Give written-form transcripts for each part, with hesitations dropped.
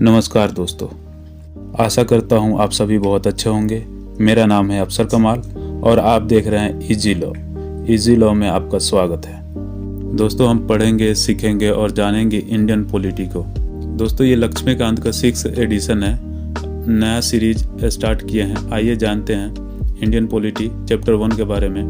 नमस्कार दोस्तों, आशा करता हूँ आप सभी बहुत अच्छे होंगे। मेरा नाम है अफसर कमाल और आप देख रहे हैं इजी लॉ। इजी लॉ में आपका स्वागत है। दोस्तों, हम पढ़ेंगे, सीखेंगे और जानेंगे इंडियन पॉलिटी को। दोस्तों, ये लक्ष्मीकांत का 6th एडिशन है। नया सीरीज स्टार्ट किए हैं। आइए जानते हैं इंडियन पॉलिटी चैप्टर 1 के बारे में।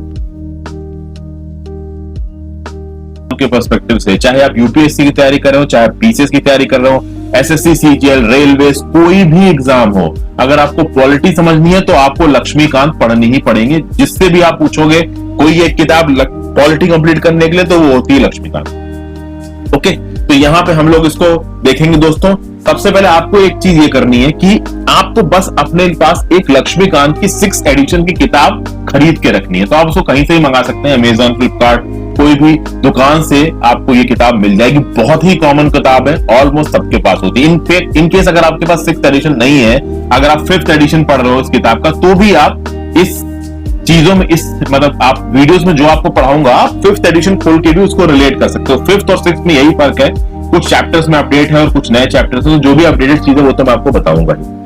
के पर्सपेक्टिव से, चाहे आप यूपीएससी की तैयारी कर रहे हो, चाहे आप पीसीएस की तैयारी कर रहे हो, एसएससी, सीजीएल, रेलवे, कोई भी एग्जाम हो, अगर आपको पॉलिटी समझनी है तो आपको लक्ष्मीकांत पढ़नी ही पड़ेंगे। जिससे भी आप पूछोगे कोई एक किताब पॉलिटी कंप्लीट करने के लिए, तो वो होती है लक्ष्मीकांत। ओके, तो यहां पे हम लोग इसको देखेंगे। दोस्तों, सबसे पहले आपको एक चीज ये करनी है कि आपको बस अपने पास एक लक्ष्मीकांत की 6th एडिशन की किताब खरीद के रखनी है। तो आप उसको कहीं से भी मंगा सकते हैं, अमेजॉन, फ्लिपकार्ट, कोई भी दुकान से आपको ये किताब मिल जाएगी। बहुत ही कॉमन किताब है, ऑलमोस्ट सबके पास होती है। इन केस अगर आपके पास 6th एडिशन नहीं है, अगर आप 5th एडिशन पढ़ रहे हो इस किताब का, तो भी आप इस चीजों में मतलब आप वीडियोस में जो आपको पढ़ाऊंगा, आप 5th एडिशन खोल के भी उसको रिलेट कर सकते हो। 5th और 6th में यही फर्क है, कुछ चैप्टर्स में अपडेट है और कुछ नए चैप्टर्स हैं। तो जो भी अपडेटेड चीजें वो तो मैं आपको बताऊंगा ही।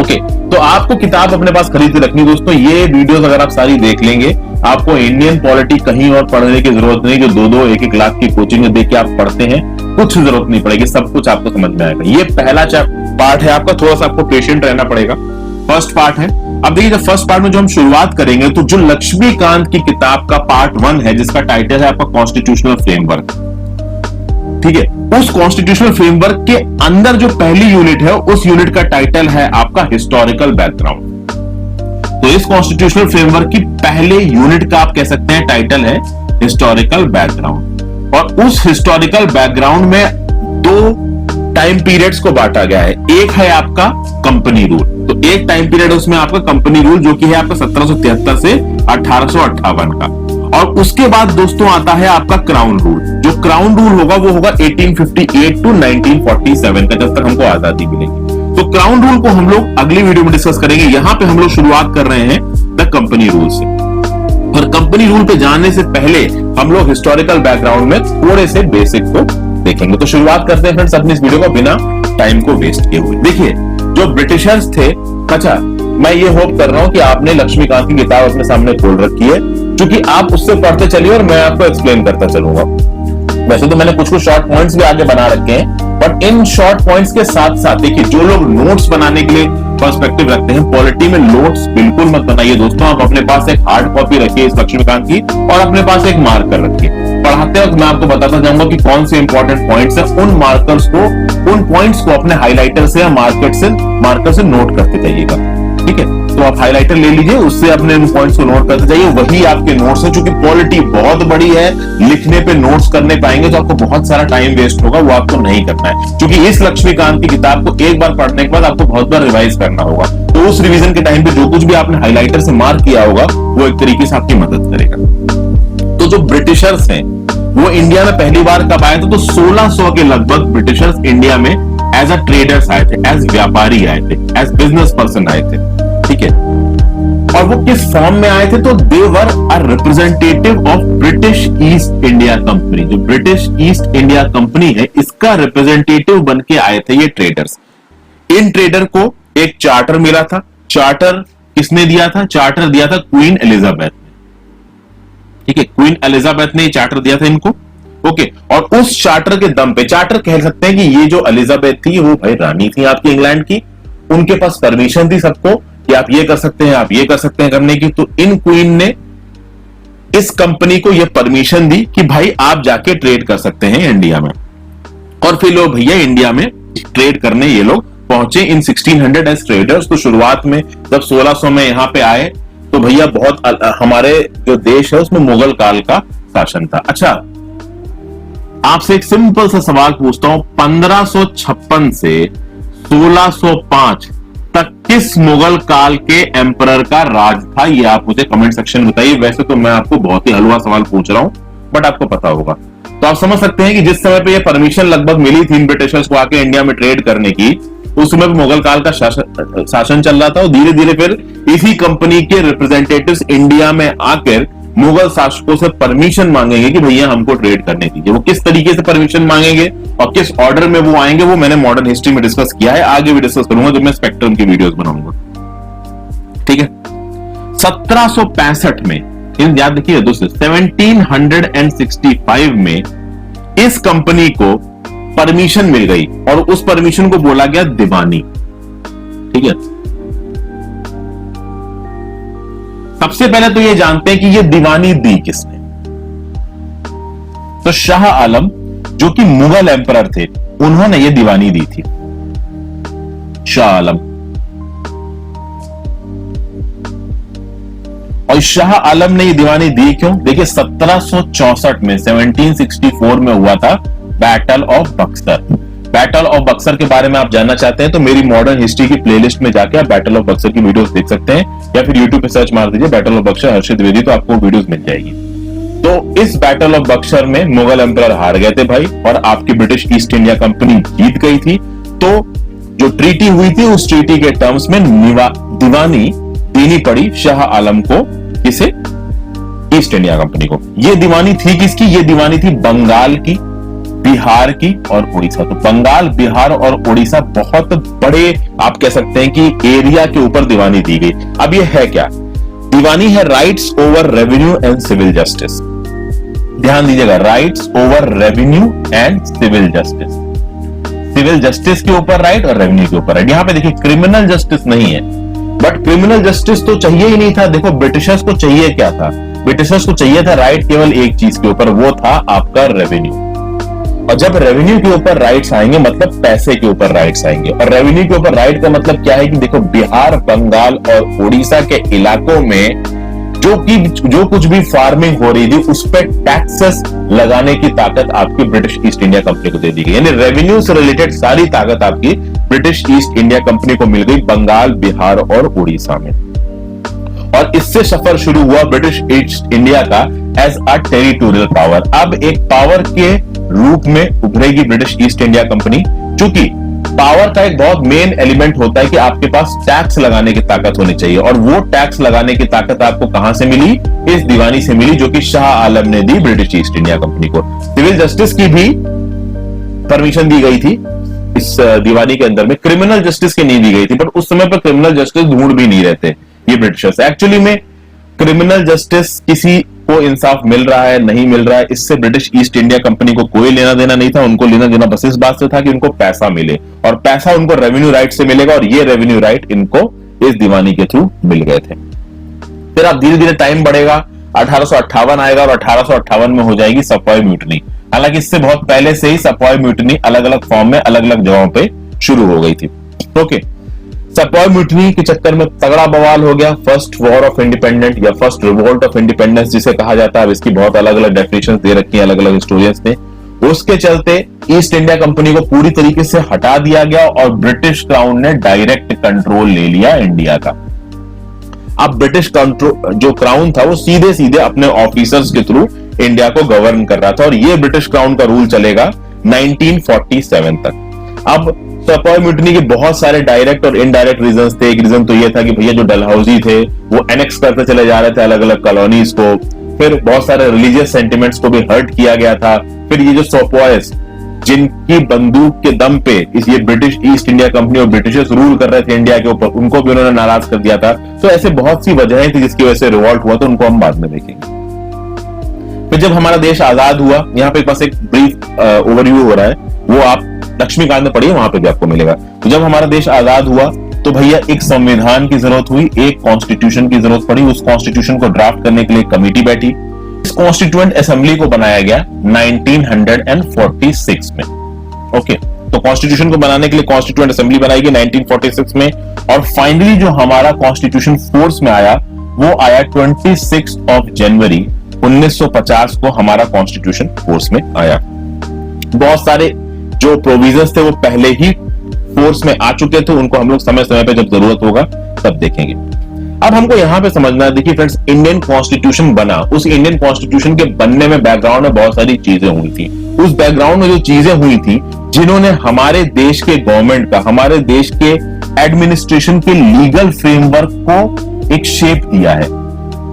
ओके, तो आपको किताब अपने पास खरीद के रखनी। दोस्तों, ये वीडियोस अगर आप सारी देख लेंगे, आपको इंडियन पॉलिटी कहीं और पढ़ने की जरूरत नहीं। जो 2-2, 1-1 लाख की कोचिंग देख के आप पढ़ते हैं, कुछ जरूरत नहीं पड़ेगी, सब कुछ आपको समझ में आएगा। ये पहला पार्ट है आपका, थोड़ा सा आपको पेशेंट रहना पड़ेगा। फर्स्ट पार्ट है। अब देखिए, जब फर्स्ट पार्ट में जो हम शुरुआत करेंगे, तो जो लक्ष्मीकांत की किताब का पार्ट 1 है, जिसका टाइटल है आपका कॉन्स्टिट्यूशनल फ्रेमवर्क। ठीक है, उस कॉन्स्टिट्यूशनल फ्रेमवर्क के अंदर जो पहली यूनिट है, उस यूनिट का टाइटल है आपका हिस्टोरिकल बैकग्राउंड। तो इस कॉन्स्टिट्यूशनल फ्रेमवर्क की पहले यूनिट का आप कह सकते हैं टाइटल है हिस्टोरिकल बैकग्राउंड। और उस हिस्टोरिकल बैकग्राउंड में 2 टाइम पीरियड्स को बांटा गया है। एक है आपका कंपनी रूल, तो एक टाइम पीरियड उसमें आपका कंपनी रूल, जो कि है आपका 1773 से 1858 का। और उसके बाद दोस्तों आता है आपका क्राउन रूल। जो क्राउन रूल होगा वो होगा 1858 टू 1947 का, जब तक हमको आजादी मिलेगी। तो क्राउन रूल को हम लोग अगली वीडियो में डिस्कस करेंगे। यहां पे हम लोग शुरुआत कर रहे हैं द कंपनी रूल से। और कंपनी रूल पे जाने से पहले हम लोग हिस्टोरिकल बैकग्राउंड में थोड़े से बेसिक को देखेंगे। तो शुरुआत करते हैं फ्रेंड्स अपनी इस वीडियो को बिना टाइम को वेस्ट किए हुए। देखिए, जो ब्रिटिशर्स थे, अच्छा, मैं ये होप कर रहा हूं कि आपने लक्ष्मीकांत की किताब अपने सामने खोल रखी है, क्योंकि आप उससे पढ़ते चलिए और मैं आपको एक्सप्लेन करता चलूंगा। वैसे तो मैंने कुछ शॉर्ट पॉइंट्स भी आगे बना रखे हैं, बट इन शॉर्ट पॉइंट्स के साथ साथ देखिए, जो लोग नोट्स बनाने के लिए पर्सपेक्टिव रखते हैं, पॉलिटी में नोट्स बिल्कुल मत बनाइए दोस्तों। आप अपने पास एक हार्ड कॉपी रखिए इस लक्ष्मीकांत की, और अपने पास एक मार्कर रखिए। पढ़ाते वक्त मैं आपको बताता जाऊंगा कि कौन से इंपॉर्टेंट पॉइंट्स हैं। उन मार्कर्स को, उन पॉइंट्स को अपने हाईलाइटर से या मार्कर से नोट करते जाइएगा। ठीक है, तो आप हाइलाइटर ले लीजिए, उससे अपने इन पॉइंट्स को नोट करते जाइए। वही आपके नोट्स हैं। चूंकि पॉलिटी बहुत बड़ी है, लिखने पे नोट्स करने पाएंगे तो आपको बहुत सारा टाइम वेस्ट होगा, वो आपको नहीं करना है। क्योंकि इस लक्ष्मीकांत की किताब को एक बार पढ़ने के बाद आपको बहुत बार रिवाइज करना होगा। तो उस रिवीजन के टाइम पे जो कुछ भी आपने हाइलाइटर से मार्क किया होगा, वो एक तरीके से आपकी मदद करेगा। तो जो ब्रिटिशर्स हैं, वो इंडिया में पहली बार कब आए थे? तो 1600 के लगभग ब्रिटिशर्स इंडिया में एज अ ट्रेडर्स आए थे, एज व्यापारी आए थे, एज बिजनेस पर्सन आए थे। ठीक है, और वो किस फॉर्म में आए थे? तो they were a representative of British East India Company. जो ब्रिटिश ईस्ट इंडिया कंपनी है, इसका रिप्रेजेंटेटिव बन के आए थे ये ट्रेडर्स। इन ट्रेडर को एक चार्टर मिला था। चार्टर किसने दिया था? चार्टर दिया था क्वीन एलिजाबेथ। ठीक है, क्वीन एलिजाबेथ ने चार्टर दिया था इनको। ओके, और उस चार्टर के दम पे, चार्टर कह सकते हैं कि ये जो एलिजाबेथ थी, वो भाई रानी थी आपकी इंग्लैंड की। उनके पास परमिशन थी सबको कि आप ये कर सकते हैं, आप ये कर सकते हैं करने की। तो इन क्वीन ने इस कंपनी को ये परमिशन दी कि भाई आप जाके ट्रेड कर सकते हैं इंडिया में। और फिर लोग भैया इंडिया में ट्रेड करने ये लोग पहुंचे इन 1600 एज ट्रेडर्स। तो शुरुआत में जब 1600 में यहां पे आए, तो भैया बहुत हमारे जो देश है उसमें मुगल काल का शासन था। अच्छा, आपसे एक सिंपल सा सवाल पूछता हूं, 1556 से 1605 तक किस मुगल काल के एम्परर का राज था? ये आप मुझे कमेंट सेक्शन में बताइए। वैसे तो मैं आपको बहुत ही हलवा सवाल पूछ रहा हूं, बट आपको पता होगा। तो आप समझ सकते हैं कि जिस समय पे ये परमिशन लगभग मिली थी इन ब्रिटिशर्स को आके इंडिया में ट्रेड करने की, उस समय पे मुगल काल का शासन चल रहा था। और धीरे धीरे फिर इसी कंपनी के रिप्रेजेंटेटिव्स इंडिया में आकर मुगल शासकों से परमिशन मांगेंगे कि भैया हमको ट्रेड करने दीजिए। वो किस तरीके से परमिशन मांगेंगे और किस ऑर्डर में वो आएंगे वो मैंने मॉडर्न हिस्ट्री में डिस्कस किया है, आगे भी डिस्कस करूंगा जब मैं स्पेक्ट्रम की वीडियोस बनाऊंगा। ठीक है, 1765 में, याद रखिए दोस्तों, 1765 में इस कंपनी को परमिशन मिल गई और उस परमिशन को बोला गया दीवानी। ठीक है, सबसे पहले तो ये जानते हैं कि ये दीवानी दी किसने। तो शाह आलम जो कि मुगल एम्परर थे, उन्होंने ये दीवानी दी थी, शाह आलम। और शाह आलम ने ये दीवानी दी क्यों? देखिए 1764 में, 1764 में हुआ था battle of Buxar. Battle of Buxar के बारे में आप जानना चाहते हैं तो मेरी मॉडर्न हिस्ट्री की प्लेलिस्ट में जाके आप बैटल ऑफ बक्सर की वीडियोस देख सकते हैं, या फिर यूट्यूब पे सर्च मार दीजिए बैटल ऑफ बक्सर हर्षित द्विवेदी, तो आपको वीडियोस मिल जाएगी। तो इस बैटल ऑफ बक्सर में मुगल एम्परर हार गए थे भाई, और आपकी ब्रिटिश ईस्ट इंडिया कंपनी जीत गई थी। तो जो ट्रीटी हुई थी उस ट्रीटी के टर्म्स में दीवानी देनी पड़ी शाह आलम को, किसे? ईस्ट इंडिया कंपनी को। ये दीवानी थी किसकी? ये दीवानी थी बंगाल की, बिहार की और उड़ीसा। तो बंगाल, बिहार और उड़ीसा बहुत बड़े आप कह सकते हैं कि एरिया के ऊपर दीवानी दी गई। अब ये है क्या? दीवानी है rights over revenue and civil justice. ध्यान दीजिएगा, rights over revenue and civil justice. Civil justice के ऊपर राइट और रेवेन्यू के ऊपर राइट। यहां पे देखिए क्रिमिनल जस्टिस नहीं है, बट क्रिमिनल जस्टिस तो चाहिए ही नहीं था। देखो ब्रिटिशर्स को चाहिए क्या था? ब्रिटिशर्स को चाहिए था राइट केवल एक चीज के ऊपर, वो था आपका रेवेन्यू। और जब रेवेन्यू के ऊपर राइट्स आएंगे मतलब पैसे के ऊपर राइट्स आएंगे। और रेवेन्यू के ऊपर राइट का मतलब क्या है कि देखो बिहार, बंगाल और उड़ीसा के इलाकों में जो कुछ भी फार्मिंग हो रही थी उस पर टैक्सेस लगाने की ताकत आपकी ब्रिटिश ईस्ट इंडिया कंपनी को दे दी गई। यानी रेवेन्यू से रिलेटेड सारी ताकत आपकी ब्रिटिश ईस्ट इंडिया कंपनी को मिल गई बंगाल, बिहार और उड़ीसा में। और इससे सफर शुरू हुआ ब्रिटिश ईस्ट इंडिया का एज अ टेरिटोरियल पावर। अब एक पावर के रूप में उभरेगी ब्रिटिश ईस्ट इंडिया कंपनी। चूंकि पावर का एक बहुत मेन एलिमेंट होता है कि आपके पास टैक्स लगाने की ताकत होनी चाहिए, और वो टैक्स लगाने की ताकत आपको कहां से मिली? इस दीवानी से मिली जो कि शाह आलम ने दी ब्रिटिश ईस्ट इंडिया कंपनी को। सिविल जस्टिस की भी परमिशन दी गई थी इस दीवानी के अंदर में, क्रिमिनल जस्टिस की नहीं दी गई थी। पर उस समय पर क्रिमिनल जस्टिस ढूंढ भी नहीं रहते ये ब्रिटिशर्स। एक्चुअली में क्रिमिनल जस्टिस किसी को इंसाफ मिल रहा है नहीं मिल रहा है, इससे ब्रिटिश ईस्ट इंडिया कंपनी को कोई लेना देना नहीं था। उनको लेना देना बस इस बात से था कि उनको पैसा मिले, और पैसा उनको रेवेन्यू राइट से मिलेगा, और ये रेवेन्यू राइट इनको इस दीवानी के थ्रू मिल गए थे। फिर अब धीरे धीरे टाइम बढ़ेगा, 1858 आएगा और 1858 में हो जाएगी सफॉय म्यूटनी। हालांकि इससे बहुत पहले से ही सफॉय म्यूटनी अलग अलग फॉर्म में अलग अलग जगहों पे शुरू हो गई थी। ओके, सफॉय म्यूटनी के चक्कर में तगड़ा बवाल हो गया। फर्स्ट वॉर ऑफ इंडिपेंडेंस या फर्स्ट रिवोल्ट ऑफ इंडिपेंडेंस जिसे कहा जाता है, इसकी बहुत अलग अलग डेफिनेशन दे रखी है अलग अलग हिस्टोरियंस ने। उसके चलते ईस्ट इंडिया कंपनी को पूरी तरीके से हटा दिया गया और ब्रिटिश क्राउन ने डायरेक्ट कंट्रोल ले लिया इंडिया का। अब ब्रिटिश कंट्रोल जो क्राउन था वो सीधे सीधे अपने ऑफिसर्स के थ्रू इंडिया को गवर्न कर रहा था, और ये ब्रिटिश क्राउन का रूल चलेगा 1947 तक। अब सफॉय म्यूटनी के बहुत सारे डायरेक्ट और इनडायरेक्ट रीजंस थे। एक रीजन तो ये था कि भैया जो डलहौजी थे वो एनेक्स करते चले जा रहे थे अलग अलग कॉलोनीज को। फिर बहुत सारे रिलीजियस सेंटिमेंट्स को भी हर्ट किया गया था। फिर ये जो सोपॉयस जिनकी बंदूक के दम पे ये ब्रिटिश ईस्ट इंडिया कंपनी और ब्रिटिशर्स रूल कर रहे थे इंडिया के ऊपर, उनको भी उन्होंने नाराज कर दिया था। तो ऐसे बहुत सी वजहें थी जिसकी वजह से रिवॉल्ट हुआ, तो उनको हम बाद में देखेंगे। फिर जब हमारा देश आजाद हुआ, यहाँ पे बस एक ब्रीफ ओवरव्यू हो रहा है, वो आप लक्ष्मीकांत में पढ़िए, वहां पे भी आपको मिलेगा। तो जब हमारा देश आजाद हुआ तो भैया एक संविधान की जरूरत हुई, एक कॉन्स्टिट्यूशन की जरूरत पड़ी। उस कॉन्स्टिट्यूशन को ड्राफ्ट करने के लिए कमेटी बैठी। इस कॉन्स्टिट्यूएंट असेंबली को बनाया गया 1946 में। ओके, तो कॉन्स्टिट्यूशन को बनाने के लिए कॉन्स्टिट्यूएंट असेंबली बनाई गई 1946 में, और फाइनली जो हमारा कॉन्स्टिट्यूशन फोर्स में आया वो आया 26 जनवरी 1950 को हमारा कॉन्स्टिट्यूशन फोर्स में आया। बहुत सारे जो प्रोविजंस थे वो पहले ही फोर्स में आ चुके थे, उनको हम लोग समय समय पे जब जरूरत होगा तब देखेंगे। अब हमको यहां पे समझना है, देखिए फ्रेंड्स, इंडियन कॉन्स्टिट्यूशन बना, उस इंडियन कॉन्स्टिट्यूशन के बनने में बैकग्राउंड में बहुत सारी चीजें हुई थी। उस बैकग्राउंड में जो चीजें हुई थी जिन्होंने हमारे देश के गवर्नमेंट का, हमारे देश के एडमिनिस्ट्रेशन के लीगल फ्रेमवर्क को एक शेप दिया है।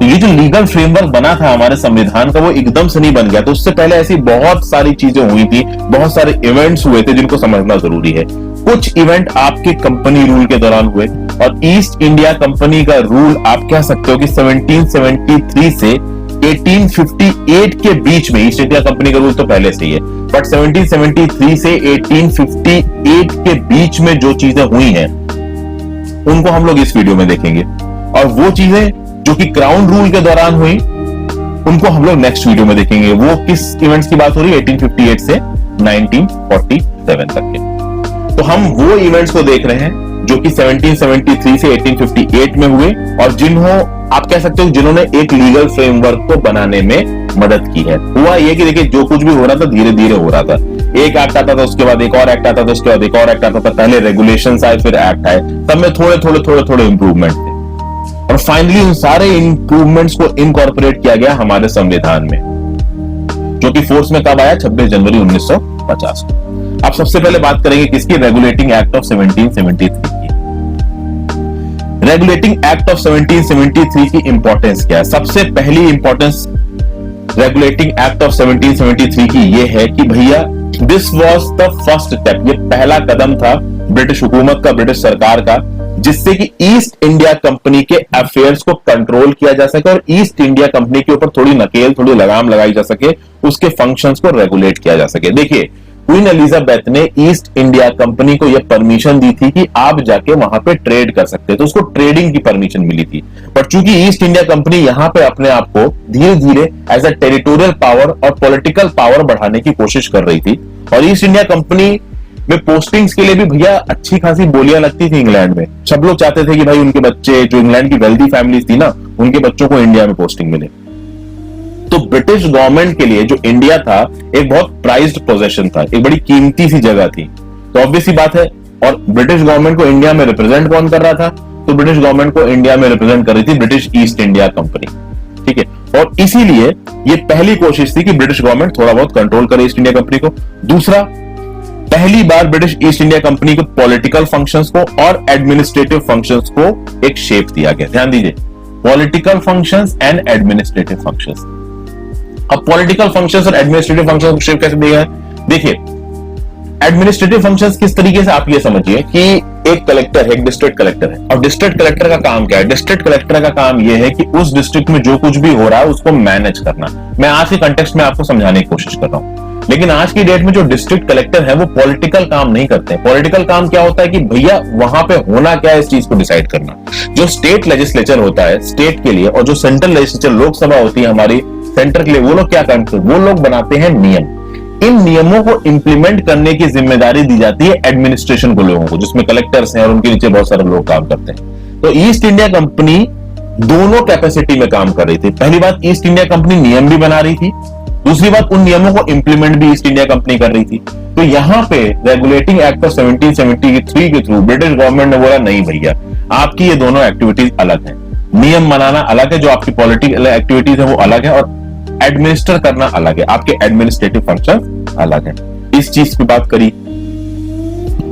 तो ये जो लीगल फ्रेमवर्क बना था हमारे संविधान का वो एकदम से नहीं बन गया। तो उससे पहले ऐसी बहुत सारी चीजें हुई थी, बहुत सारे इवेंट्स हुए थे जिनको समझना जरूरी है। कुछ इवेंट आपके कंपनी रूल के दौरान हुए और ईस्ट इंडिया कंपनी का रूल आप कह सकते हो कि 1773 से 1858 के बीच में, ईस्ट इंडिया कंपनी का रूल तो पहले से ही है, बट 1773 से 1858 के बीच में जो चीजें हुई हैं उनको हम लोग इस वीडियो में देखेंगे, और वो चीजें जो कि क्राउन रूल के दौरान हुई उनको हम लोग नेक्स्ट वीडियो में देखेंगे। वो किस इवेंट्स की बात हो रही है, 1858 से 1947 तक के। तो हम वो इवेंट्स को देख रहे हैं जो कि 1773 से 1858 में हुए और आप कह सकते हो जिन्होंने एक लीगल फ्रेमवर्क को बनाने में मदद की है। हुआ ये कि देखिए जो कुछ भी हो रहा था धीरे धीरे हो रहा था। एक एक्ट आता था, उसके बाद एक और एक्ट आता था, उसके बाद एक और एक्ट आता था, पहले रेगुलेशंस आए, फिर एक्ट आए, सब में थोड़े इंप्रूवमेंट थे और फाइनली उन सारे इंप्रूवमेंट्स को इनकॉर्पोरेट किया गया हमारे संविधान में, जो कि फोर्स में कब आया, 26 जनवरी 1950 को। अब सबसे पहले बात करेंगे किसकी, रेगुलेटिंग एक्ट ऑफ 1773 की। रेगुलेटिंग एक्ट ऑफ 1773 की इंपॉर्टेंस क्या है? सबसे पहली इंपॉर्टेंस रेगुलेटिंग एक्ट ऑफ 1773 की यह है कि भैया this was the first step, ये पहला कदम था ब्रिटिश हुकूमत का, ब्रिटिश सरकार का, जिससे कि ईस्ट इंडिया कंपनी के अफेयर्स को कंट्रोल किया जा सके और ईस्ट इंडिया कंपनी के ऊपर थोड़ी नकेल, थोड़ी लगाम लगाई जा सके, उसके फंक्शंस को रेगुलेट किया जा सके। देखिए क्वीन एलिजाबेथ ने ईस्ट इंडिया कंपनी को यह परमिशन दी थी कि आप जाके वहां पे ट्रेड कर सकते, तो उसको ट्रेडिंग की परमिशन मिली थी। पर चूंकि ईस्ट इंडिया कंपनी यहां पे अपने आप को धीरे धीरे एज अ टेरिटोरियल पावर और पॉलिटिकल पावर बढ़ाने की कोशिश कर रही थी और ईस्ट इंडिया कंपनी में पोस्टिंग्स के लिए भी भैया अच्छी खासी बोलियां लगती थी इंग्लैंड में। सब लोग चाहते थे कि भाई उनके बच्चे, जो इंग्लैंड की वेल्दी फैमिलीज थी ना, उनके बच्चों को इंडिया में पोस्टिंग मिले। तो ब्रिटिश गवर्नमेंट के लिए जो इंडिया था एक बहुत प्राइज्ड पोजीशन था, एक बड़ी कीमती सी जगह थी। तो ऑब्वियस सी बात है, और ब्रिटिश गवर्नमेंट को इंडिया में रिप्रेजेंट कौन कर रहा था? तो ब्रिटिश गवर्नमेंट को इंडिया में रिप्रेजेंट कर रही थी ब्रिटिश ईस्ट इंडिया कंपनी, ठीक है। और इसीलिए ये पहली कोशिश थी कि ब्रिटिश गवर्नमेंट थोड़ा बहुत कंट्रोल करे ईस्ट इंडिया कंपनी को। दूसरा, पहली बार ब्रिटिश ईस्ट इंडिया कंपनी के पॉलिटिकल फंक्शंस को और एडमिनिस्ट्रेटिव फंक्शंस को एक शेप दिया गया। ध्यान दीजिए, political functions and administrative functions. अब पॉलिटिकल फंक्शंस और एडमिनिस्ट्रेटिव फंक्शंस को शेप कैसे दिया है? देखिए एडमिनिस्ट्रेटिव फंक्शंस किस तरीके से, आप ये समझिए कि एक कलेक्टर है, एक डिस्ट्रिक्ट कलेक्टर है, और डिस्ट्रिक्ट कलेक्टर का काम क्या है? डिस्ट्रिक्ट कलेक्टर का काम यह है कि उस डिस्ट्रिक्ट में जो कुछ भी हो रहा है उसको मैनेज करना। मैं आज के कंटेक्स्ट में आपको समझाने की कोशिश कर रहा हूं, लेकिन आज की डेट में जो डिस्ट्रिक्ट कलेक्टर है वो पॉलिटिकल काम नहीं करते हैं। पॉलिटिकल काम क्या होता है कि भैया वहां पे होना क्या है इस चीज को डिसाइड करना। जो स्टेट लेजिस्लेचर होता है स्टेट के लिए, और जो सेंट्रल लेजिस्लेचर लोकसभा होती है हमारी सेंटर के लिए, वो लोग क्या करते हैं? वो लोग बनाते हैं नियम। इन नियमों को इंप्लीमेंट करने की जिम्मेदारी दी जाती है एडमिनिस्ट्रेशन को, लोगों को, जिसमें कलेक्टर्स हैं और उनके नीचे बहुत सारे लोग काम करते हैं। तो ईस्ट इंडिया कंपनी दोनों कैपेसिटी में काम कर रही थी। पहली बात, ईस्ट इंडिया कंपनी नियम भी बना रही थी, दूसरी बात उन नियमों को इंप्लीमेंट भी ईस्ट इंडिया कंपनी कर रही थी। तो यहां पे रेगुलेटिंग एक्ट ऑफ 1773 के थ्रू ब्रिटिश गवर्नमेंट ने बोला नहीं भैया, आपकी ये दोनों एक्टिविटीज अलग है। नियम बनाना अलग है, जो आपकी पॉलिटिकल एक्टिविटीज है वो अलग है, और एडमिनिस्टर करना अलग है, आपके एडमिनिस्ट्रेटिव फंक्शन अलग है। इस चीज की बात करी।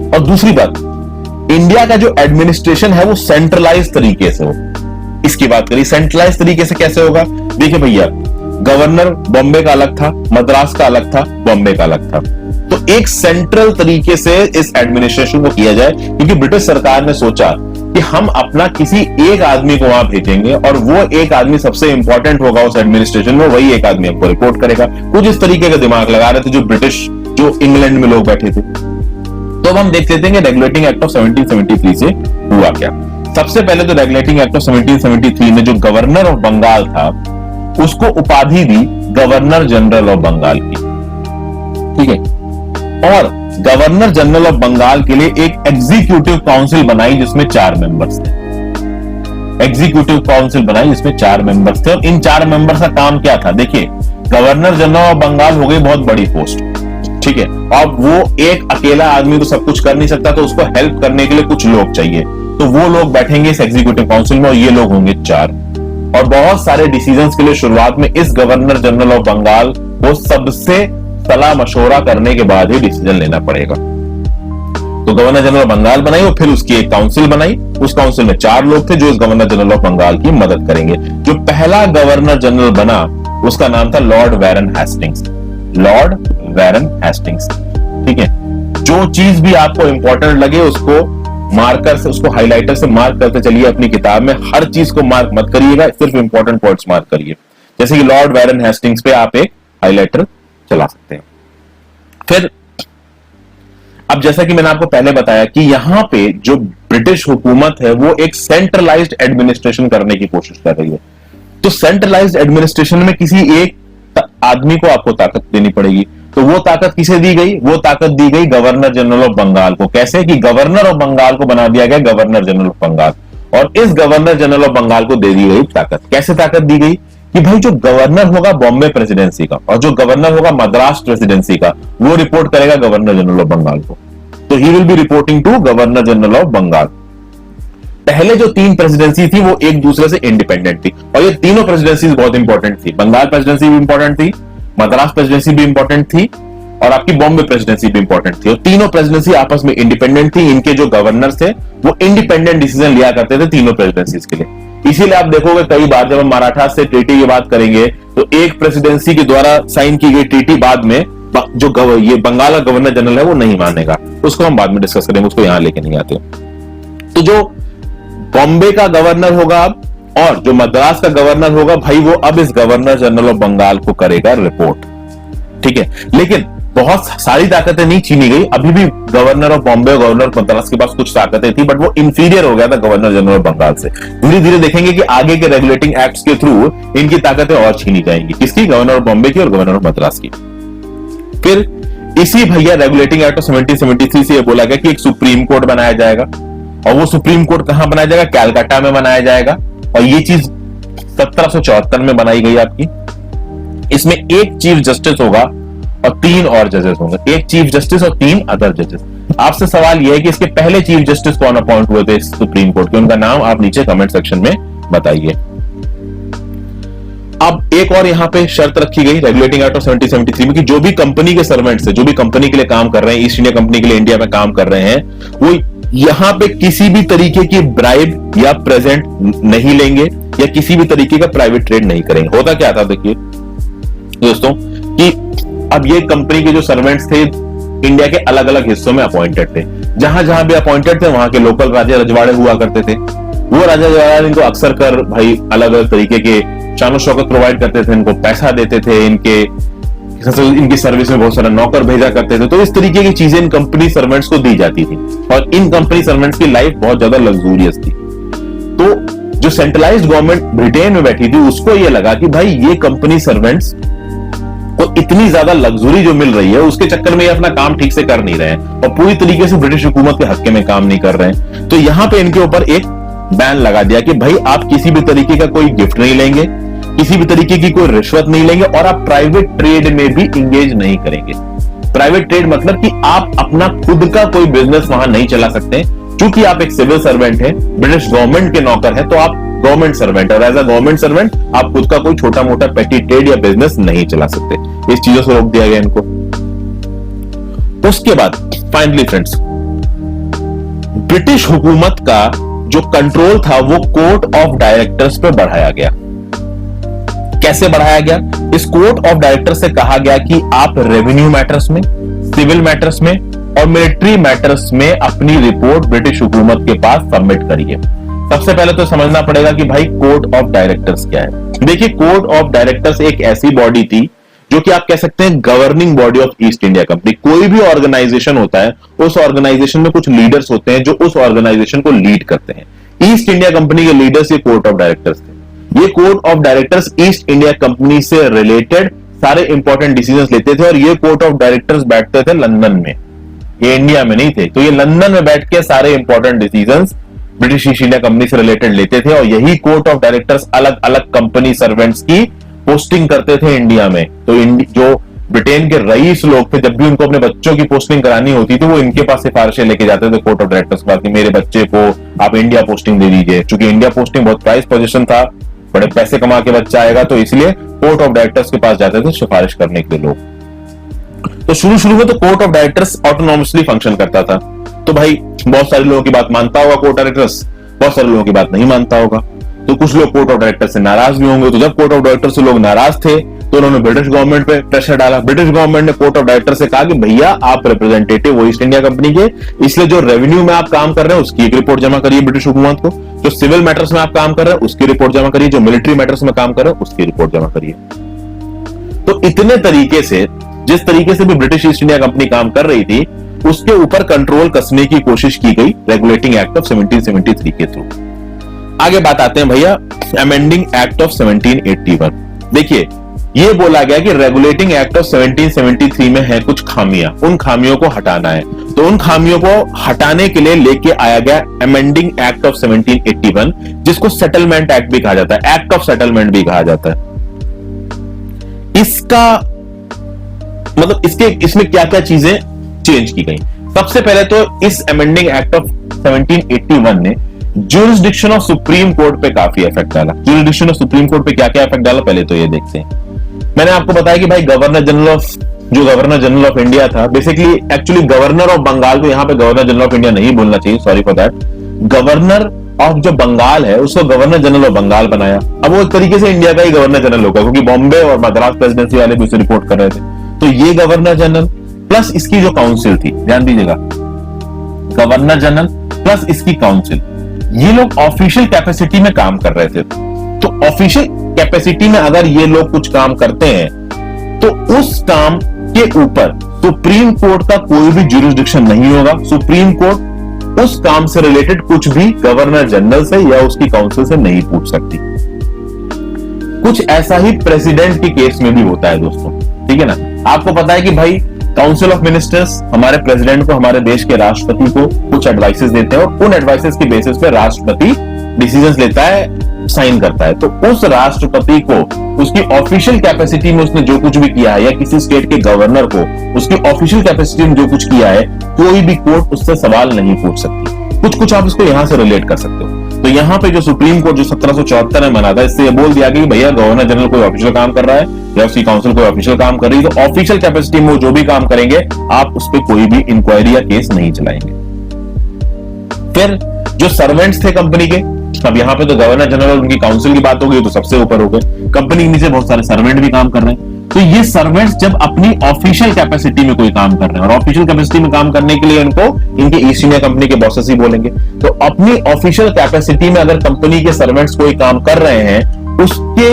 और दूसरी बात, इंडिया का जो एडमिनिस्ट्रेशन है वो सेंट्रलाइज तरीके से हो, इसकी बात करी। सेंट्रलाइज तरीके से कैसे होगा? देखिए भैया, गवर्नर बॉम्बे का अलग था, मद्रास का अलग था, बॉम्बे का अलग था। तो एक सेंट्रल तरीके से इस एडमिनिस्ट्रेशन को किया जाए, क्योंकि ब्रिटिश सरकार ने सोचा कि हम अपना किसी एक आदमी को वहां भेजेंगे और वो एक आदमी सबसे इंपॉर्टेंट होगा उस एडमिनिस्ट्रेशन में, वही एक आदमी हमको रिपोर्ट करेगा। कुछ इस तरीके का दिमाग लगा रहे थे जो इंग्लैंड में लोग बैठे थे। तो अब हम देख लेते हैं रेगुलेटिंग एक्ट ऑफ 1773 से हुआ क्या। सबसे पहले तो रेगुलेटिंग एक्ट ऑफ 1773 में जो गवर्नर ऑफ बंगाल था उसको उपाधि दी गवर्नर जनरल ऑफ बंगाल की, ठीक है। और गवर्नर जनरल ऑफ बंगाल के लिए एक एग्जीक्यूटिव काउंसिल बनाई जिसमें 4 मेंबर्स थे। एग्जीक्यूटिव काउंसिल बनाई जिसमें 4 मेंबर्स थे, और इन 4 मेंबर्स का काम क्या था? देखिए, गवर्नर जनरल ऑफ बंगाल हो गई बहुत बड़ी पोस्ट, ठीक है। अब वो एक अकेला आदमी तो सब कुछ कर नहीं सकता, तो उसको हेल्प करने के लिए कुछ लोग चाहिए, तो वो लोग बैठेंगे इस एग्जीक्यूटिव काउंसिल में, और ये लोग होंगे 4। और बहुत सारे डिसीजंस के लिए शुरुआत में इस गवर्नर जनरल ऑफ बंगाल को सबसे सलाह मशवरा करने के बाद ही डिसीजन लेना पड़ेगा। तो गवर्नर जनरल ऑफ बंगाल बनाई और फिर उसकी एक काउंसिल बनाई। उस काउंसिल में 4 लोग थे जो इस गवर्नर जनरल ऑफ बंगाल की मदद करेंगे। जो पहला गवर्नर जनरल बना उसका नाम था Lord Warren Hastings. Lord Warren Hastings, ठीक है। जो चीज भी आपको इंपॉर्टेंट लगे उसको मार्कर से, उसको हाइलाइटर से मार्क करते चलिए अपनी किताब में। हर चीज को मार्क मत करिएगा, सिर्फ इंपॉर्टेंट पॉइंट्स मार्क करिए। जैसे कि लॉर्ड वैरन हेस्टिंग्स पे आप एक हाइलाइटर चला सकते हैं। फिर अब जैसा कि मैंने आपको पहले बताया कि यहां पे जो ब्रिटिश हुकूमत है वो एक सेंट्रलाइज्ड एडमिनिस्ट्रेशन करने की कोशिश कर रही है। तो सेंट्रलाइज्ड एडमिनिस्ट्रेशन में किसी एक आदमी को आपको ताकत देनी पड़ेगी। तो वो ताकत किसे दी गई? वो ताकत दी गई गवर्नर जनरल ऑफ बंगाल को। कैसे? कि गवर्नर ऑफ बंगाल को बना दिया गया गवर्नर जनरल ऑफ बंगाल, और इस गवर्नर जनरल ऑफ बंगाल को दे दी गई ताकत। कैसे ताकत दी गई? कि भाई जो गवर्नर होगा बॉम्बे प्रेसिडेंसी का और जो गवर्नर होगा मद्रास प्रेसिडेंसी का, वो रिपोर्ट करेगा गवर्नर जनरल ऑफ बंगाल को। तो he will be reporting to governor general of Bengal. पहले जो 3 प्रेसिडेंसी थी वो एक दूसरे से इंडिपेंडेंट थी, और ये तीनों प्रेसिडेंसी बहुत इंपॉर्टेंट थी। बंगाल प्रेसिडेंसी भी इंपॉर्टेंट थी, मद्रास प्रेसिडेंसी भी इंपॉर्टेंट थी, और आपकी बॉम्बे प्रेसिडेंसी भी इंपॉर्टेंट थी। और तीनों प्रेसिडेंसी आपस में इंडिपेंडेंट थी। इनके जो गवर्नर थे वो इंडिपेंडेंट डिसीजन लिया करते थे तीनों प्रेसिडेंसीज के लिए। इसीलिए आप देखोगे कई बार जब हम मराठा से ट्रीटी की बात करेंगे तो एक प्रेसिडेंसी के द्वारा साइन की गई ट्रीटी बाद में जो ये बंगाल का गवर्नर जनरल है वो नहीं मानेगा। उसको हम बाद में डिस्कस करेंगे, उसको यहां लेके नहीं आते। तो जो बॉम्बे का गवर्नर होगा अब, और जो मद्रास का गवर्नर होगा, भाई वो अब इस गवर्नर जनरल ऑफ बंगाल को करेगा रिपोर्ट, ठीक है। लेकिन बहुत सारी ताकतें नहीं छीनी गई। अभी भी गवर्नर ऑफ बॉम्बे और गवर्नर ऑफ मद्रास के पास कुछ ताकतें थी, बट वो इंफीरियर हो गया था गवर्नर जनरल ऑफ बंगाल से। धीरे धीरे देखेंगे कि आगे के रेगुलेटिंग एक्ट्स के थ्रू इनकी ताकतें और छीनी जाएंगी। किसकी? गवर्नर ऑफ बॉम्बे की और गवर्नर ऑफ मद्रास की। फिर इसी भैया रेगुलेटिंग एक्ट 1773 से ये बोला गया कि एक सुप्रीम कोर्ट बनाया जाएगा, और वो सुप्रीम कोर्ट कहां बनाया जाएगा? कैलकाटा में बनाया जाएगा। और ये चीज 1774 में बनाई गई आपकी। इसमें एक चीफ जस्टिस होगा और 3 और जजेस होंगे। एक चीफ जस्टिस और 3 अदर जजेस। आपसे सवाल यह है कि इसके पहले चीफ जस्टिस कौन अपॉइंट हुए थे सुप्रीम कोर्ट के? उनका नाम आप नीचे कमेंट सेक्शन में बताइए। अब एक और यहां पे शर्त रखी गई रेगुलेटिंग एक्ट ऑफ 1773 में कि जो भी कंपनी के सर्वेंट्स है, जो भी कंपनी के लिए काम कर रहे हैं, ईस्ट इंडिया कंपनी के लिए इंडिया में काम कर रहे हैं, वो यहां पे किसी भी तरीके की ब्राइब या प्रेजेंट नहीं लेंगे या किसी भी तरीके का प्राइवेट ट्रेड नहीं करेंगे। होता क्या था देखिए दोस्तों कि अब ये कंपनी के जो सर्वेंट्स थे इंडिया के अलग अलग हिस्सों में अपॉइंटेड थे। जहां जहां भी अपॉइंटेड थे वहां के लोकल राजा रजवाड़े हुआ करते थे। वो राजा रजवाड़े इनको अक्सर कर भाई अलग अलग तरीके के शानो शौकत प्रोवाइड करते थे, इनको पैसा देते थे, इनकी सर्विस में बहुत सारा नौकर भेजा करते थे। तो इस तरीके की चीजें इन कंपनी सर्वेंट्स को दी जाती थी, और इन कंपनी सर्वेंट्स की लाइफ बहुत ज्यादा लग्जूरियस थी। तो जो सेंट्रलाइज्ड गवर्नमेंट ब्रिटेन में बैठी थी उसको ये लगा कि भाई ये कंपनी सर्वेंट्स को इतनी ज्यादा लग्जरी जो मिल रही है उसके चक्कर में ये अपना काम ठीक से कर नहीं रहे हैं और पूरी तरीके से ब्रिटिश हुकूमत के हक्के में काम नहीं कर रहे हैं। तो यहां पे इनके ऊपर एक बैन लगा दिया कि भाई आप किसी भी तरीके का कोई गिफ्ट नहीं लेंगे, किसी भी तरीके की कोई रिश्वत नहीं लेंगे, और आप प्राइवेट ट्रेड में भी इंगेज नहीं करेंगे। प्राइवेट ट्रेड मतलब कि आप अपना खुद का कोई बिजनेस वहां नहीं चला सकते। क्योंकि आप एक सिविल सर्वेंट हैं, ब्रिटिश गवर्नमेंट के नौकर हैं, तो आप गवर्नमेंट सर्वेंट, और एज अ गवर्नमेंट सर्वेंट आप खुद का कोई छोटा मोटा पेटी ट्रेड या बिजनेस नहीं चला सकते। इस चीजों से रोक दिया गया इनको। उसके बाद फाइनली फ्रेंड्स, ब्रिटिश हुकूमत का जो कंट्रोल था वो कोर्ट ऑफ डायरेक्टर्स पे बढ़ाया गया। कैसे बढ़ाया गया? इस कोर्ट ऑफ डायरेक्टर्स से कहा गया कि आप रेवेन्यू मैटर्स में, सिविल मैटर्स में और मिलिट्री मैटर्स में अपनी रिपोर्ट ब्रिटिश हुकूमत के पास सबमिट करिए। सबसे पहले तो समझना पड़ेगा कि भाई कोर्ट ऑफ डायरेक्टर्स क्या है। देखिए, कोर्ट ऑफ डायरेक्टर्स एक ऐसी बॉडी थी जो कि आप कह सकते हैं governing body of east India company. कोई भी ऑर्गेनाइजेशन होता है, उस ऑर्गेनाइजेशन में कुछ लीडर्स होते हैं जो उस ऑर्गेनाइजेशन को लीड करते हैं। ईस्ट इंडिया कंपनी के लीडर्स ये कोर्ट ऑफ डायरेक्टर्स थे। ये court of directors east India company से रिलेटेड सारे इंपॉर्टेंट डिसीजंस लेते थे, और ये कोर्ट ऑफ डायरेक्टर्स बैठते थे लंदन में, ये इंडिया में नहीं थे। तो ये लंदन में बैठ के सारे important decisions British East India company से रिलेटेड लेते थे, और यही कोर्ट ऑफ डायरेक्टर्स अलग अलग कंपनी सर्वेंट्स की पोस्टिंग करते थे इंडिया में। तो जो ब्रिटेन के रईस लोग थे, जब भी उनको अपने बच्चों की पोस्टिंग करानी होती थी, वो इनके पास सिफारिशें लेके जाते थे कोर्ट ऑफ डायरेक्टर्स के पास कि मेरे बच्चे को आप इंडिया पोस्टिंग दे दीजिए। क्योंकि इंडिया पोस्टिंग बहुत प्राइस पोजीशन था, बड़े पैसे कमा के बच्चा आएगा, तो इसलिए कोर्ट ऑफ डायरेक्टर्स के पास जाते थे सिफारिश करने के लिए लोग। तो शुरू में तो court of directors autonomously function करता था। तो भाई बहुत सारे लोगों की बात मानता होगा कोर्ट ऑफ डायरेक्टर्स, बहुत सारे लोगों की बात नहीं मानता होगा। तो कुछ लोग कोर्ट ऑफ डायरेक्टर से नाराज भी होंगे। तो जब कोर्ट ऑफ डायरेक्टर से लोग नाराज थे तो उन्होंने ब्रिटिश गवर्नमेंट पे प्रेशर डाला। ब्रिटिश गवर्नमेंट ने कोर्ट ऑफ डायरेक्टर से कहा कि भैया आप रिप्रेजेंटेटिव हो ईस्ट इंडिया कंपनी के, इसलिए जो रेवेन्यू में आप काम कर रहे हैं उसकी एक रिपोर्ट जमा करिए ब्रिटिश हुकूमत को, जो सिविल मैटर्स में आप काम कर रहे हैं उसकी रिपोर्ट जमा करिए, जो मिलिट्री मैटर्स में काम कर रहे हैं उसकी रिपोर्ट जमा करिए। तो इतने तरीके से, जिस तरीके से भी ब्रिटिश ईस्ट इंडिया कंपनी काम कर रही थी, उसके ऊपर कंट्रोल कसने की कोशिश की गई रेगुलेटिंग एक्ट ऑफ 1773 के थ्रू। आगे बात आते हैं भैया अमेंडिंग एक्ट ऑफ 1781। देखिए ये बोला गया कि रेगुलेटिंग एक्ट ऑफ 1773 में है कुछ खामियां, उन खामियों को हटाना है। तो उन खामियों को हटाने के लिए लेके आया गया अमेंडिंग एक्ट ऑफ 1781, जिसको सेटलमेंट एक्ट भी कहा जाता है, एक्ट ऑफ सेटलमेंट भी कहा जाता है। इसका मतलब इसमें क्या क्या चीजें चेंज की गई। सबसे पहले तो इस अमेंडिंग एक्ट ऑफ 1781 ने ज्यूरिसडिक्शन ऑफ सुप्रीम कोर्ट पे काफी इफेक्ट डाला। ज्यूरिसडिक्शन ऑफ सुप्रीम कोर्ट पे क्या क्या इफेक्ट डाला पहले तो ये देखते हैं। मैंने आपको बताया कि भाई गवर्नर जनरल ऑफ इंडिया था, basically actually governor of Bengal को यहां पे गवर्नर जनरल ऑफ इंडिया नहीं बोलना चाहिए, sorry for that. Governor of जो बंगाल है उसको गवर्नर जनरल ऑफ बंगाल बनाया। अब वो एक तरीके से इंडिया का ही गवर्नर जनरल होगा, क्योंकि बॉम्बे और मद्रास प्रेसिडेंसी वाले भी उसे रिपोर्ट कर रहे थे। तो ये गवर्नर जनरल प्लस इसकी जो काउंसिल थी, ध्यान दीजिएगा, गवर्नर जनरल प्लस इसकी काउंसिल, ये लोग ऑफिशियल कैपेसिटी में काम कर रहे थे। तो ऑफिशियल कैपेसिटी में अगर ये लोग कुछ काम करते हैं तो उस काम के ऊपर सुप्रीम कोर्ट का कोई भी ज्यूरिसडिक्शन नहीं होगा। सुप्रीम कोर्ट उस काम से रिलेटेड कुछ भी गवर्नर जनरल से या उसकी काउंसिल से नहीं पूछ सकती। कुछ ऐसा ही प्रेसिडेंट के केस में भी होता है दोस्तों, ठीक है ना। आपको पता है कि भाई काउंसिल ऑफ मिनिस्टर्स हमारे प्रेसिडेंट को, हमारे देश के राष्ट्रपति को कुछ एडवाइसेस देते हैं और उन एडवाइसेस के बेसिस पे राष्ट्रपति डिसीजंस लेता है, साइन करता है। तो उस राष्ट्रपति को उसकी ऑफिशियल कैपेसिटी में उसने जो कुछ भी किया है, या किसी स्टेट के गवर्नर को उसकी ऑफिशियल कैपेसिटी में जो कुछ किया है, कोई भी कोर्ट उससे सवाल नहीं पूछ सकती। कुछ आप इसको यहां से रिलेट कर सकते हो। तो यहाँ पे जो सुप्रीम कोर्ट जो 1774 में बना था, इससे ये बोल दिया कि भैया गवर्नर जनरल कोई ऑफिशियल काम कर रहा है या उसकी काउंसिल कोई ऑफिशियल काम कर रही है, तो ऑफिशियल कैपेसिटी में जो भी काम करेंगे आप उस पर कोई भी इंक्वायरी या केस नहीं चलाएंगे। फिर जो सर्वेंट्स थे कंपनी के, अब यहाँ पे तो गवर्नर जनरल और उनकी काउंसिल की बात हो गई तो सबसे ऊपर हो गए, कंपनी के नीचे बहुत सारे सर्वेंट भी काम कर रहे हैं। तो ये सर्वेंट्स जब अपनी ऑफिशियल कैपेसिटी में कोई काम कर रहे हैं, और ऑफिशियल कैपेसिटी में काम करने के लिए इनको इनके ईस्ट इंडिया कंपनी के बॉसेस ही बोलेंगे, तो अपनी ऑफिशियल कैपेसिटी में अगर कंपनी के सर्वेंट्स कोई काम कर रहे हैं, उसके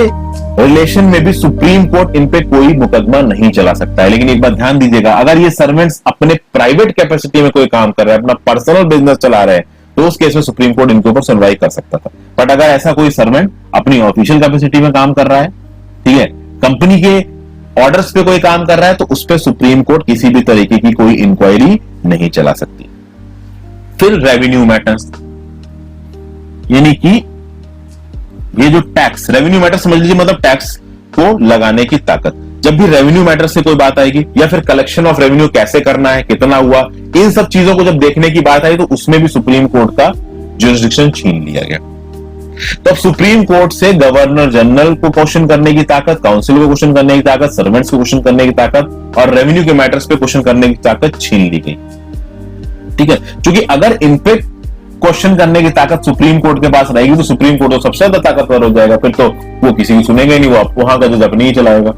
रिलेशन में भी सुप्रीम कोर्ट इन पे कोई मुकदमा नहीं चला सकता है। लेकिन एक बात ध्यान दीजिएगा, अगर ये सर्वेंट्स अपने प्राइवेट कैपेसिटी में कोई काम कर रहे हैं, अपना पर्सनल बिजनेस चला रहे हैं, तो उस केस में सुप्रीम कोर्ट इनके ऊपर सुनवाई कर सकता था। बट अगर ऐसा कोई सर्वेंट अपनी ऑफिशियल कैपेसिटी में काम कर रहा है, ठीक है, कंपनी के ऑर्डर्स पे कोई काम कर रहा है, तो उस पे सुप्रीम कोर्ट किसी भी तरीके की कोई इंक्वायरी नहीं चला सकती। फिर रेवेन्यू मैटर्स, यानी कि ये जो टैक्स, रेवेन्यू मैटर समझ लीजिए मतलब टैक्स को लगाने की ताकत। जब भी रेवेन्यू मैटर से कोई बात आएगी, या फिर कलेक्शन ऑफ रेवेन्यू कैसे करना है, कितना हुआ, इन सब चीजों को जब देखने की बात आई, तो उसमें भी सुप्रीम कोर्ट का ज्यूरिसडिक्शन छीन लिया गया। तो अब सुप्रीम कोर्ट से गवर्नर जनरल को क्वेश्चन करने की ताकत, काउंसिल को क्वेश्चन करने की ताकत, सर्वेंट्स को क्वेश्चन करने की ताकत और रेवेन्यू के मैटर्स पे क्वेश्चन करने की ताकत छीन ली गई, ठीक है। क्योंकि अगर इन पे क्वेश्चन करने की ताकत सुप्रीम कोर्ट के पास रहेगी, तो सुप्रीम कोर्ट तो सबसे ज्यादा ताकतवर हो जाएगा, फिर तो वो किसी की सुनेगा ही नहीं, वो वहां का जज अपनी ही चलाएगा।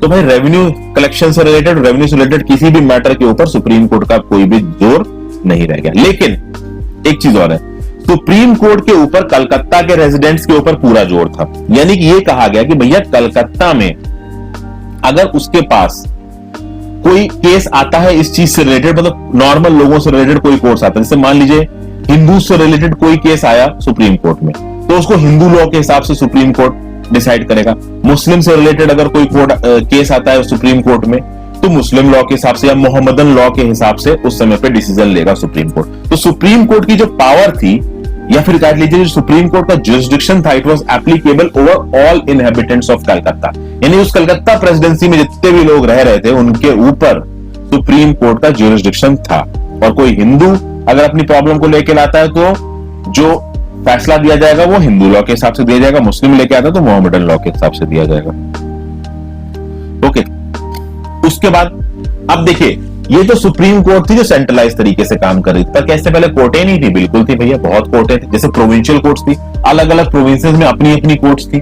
तो भाई रेवेन्यू कलेक्शन से रिलेटेड, रेवेन्यू से रिलेटेड किसी भी मैटर के ऊपर सुप्रीम कोर्ट का कोई भी जोर नहीं रह गया। लेकिन एक चीज और है, सुप्रीम कोर्ट के ऊपर कलकत्ता के रेजिडेंट्स के ऊपर पूरा जोर था। यानी कि ये कहा गया कि भैया कलकत्ता में अगर उसके पास कोई केस आता है इस चीज से रिलेटेड, मतलब नॉर्मल लोगों से रिलेटेड कोई कोर्स आता है, जैसे मान लीजिए हिंदू से रिलेटेड कोई केस आया सुप्रीम कोर्ट में, तो उसको हिंदू लॉ के हिसाब से सुप्रीम कोर्ट डिसाइड करेगा। मुस्लिम से रिलेटेड अगर कोई केस आता है सुप्रीम कोर्ट में, तो मुस्लिम लॉ के हिसाब से या मोहम्मदन लॉ के हिसाब से उस समय पे डिसीजन लेगा सुप्रीम कोर्ट। तो सुप्रीम कोर्ट की जो पावर थी, या फिर कह लीजिए जो सुप्रीम कोर्ट का ज्यूरिसडिक्शन था, it was applicable over all inhabitants of Calcutta. यानी उस कलकत्ता प्रेसिडेंसी में जितने भी लोग रह रहे थे उनके ऊपर सुप्रीम कोर्ट का ज्यूरिसडिक्शन था। और कोई हिंदू अगर अपनी प्रॉब्लम को लेकर लाता है, तो जो फैसला दिया जाएगा वो हिंदू लॉ के हिसाब से दिया जाएगा, मुस्लिम लेके आता है तो मोहम्मदन लॉ के हिसाब से दिया जाएगा। ओके, उसके बाद अब देखिए, ये तो सुप्रीम कोर्ट थी जो सेंट्रलाइज तरीके से काम कर रही थी, पर कैसे पहले कोर्टें नहीं थी? बिल्कुल थी भैया, बहुत कोर्टें थी। जैसे प्रोविंशियल कोर्ट्स थी, अलग अलग प्रोविंसेस में अपनी अपनी कोर्ट्स थी।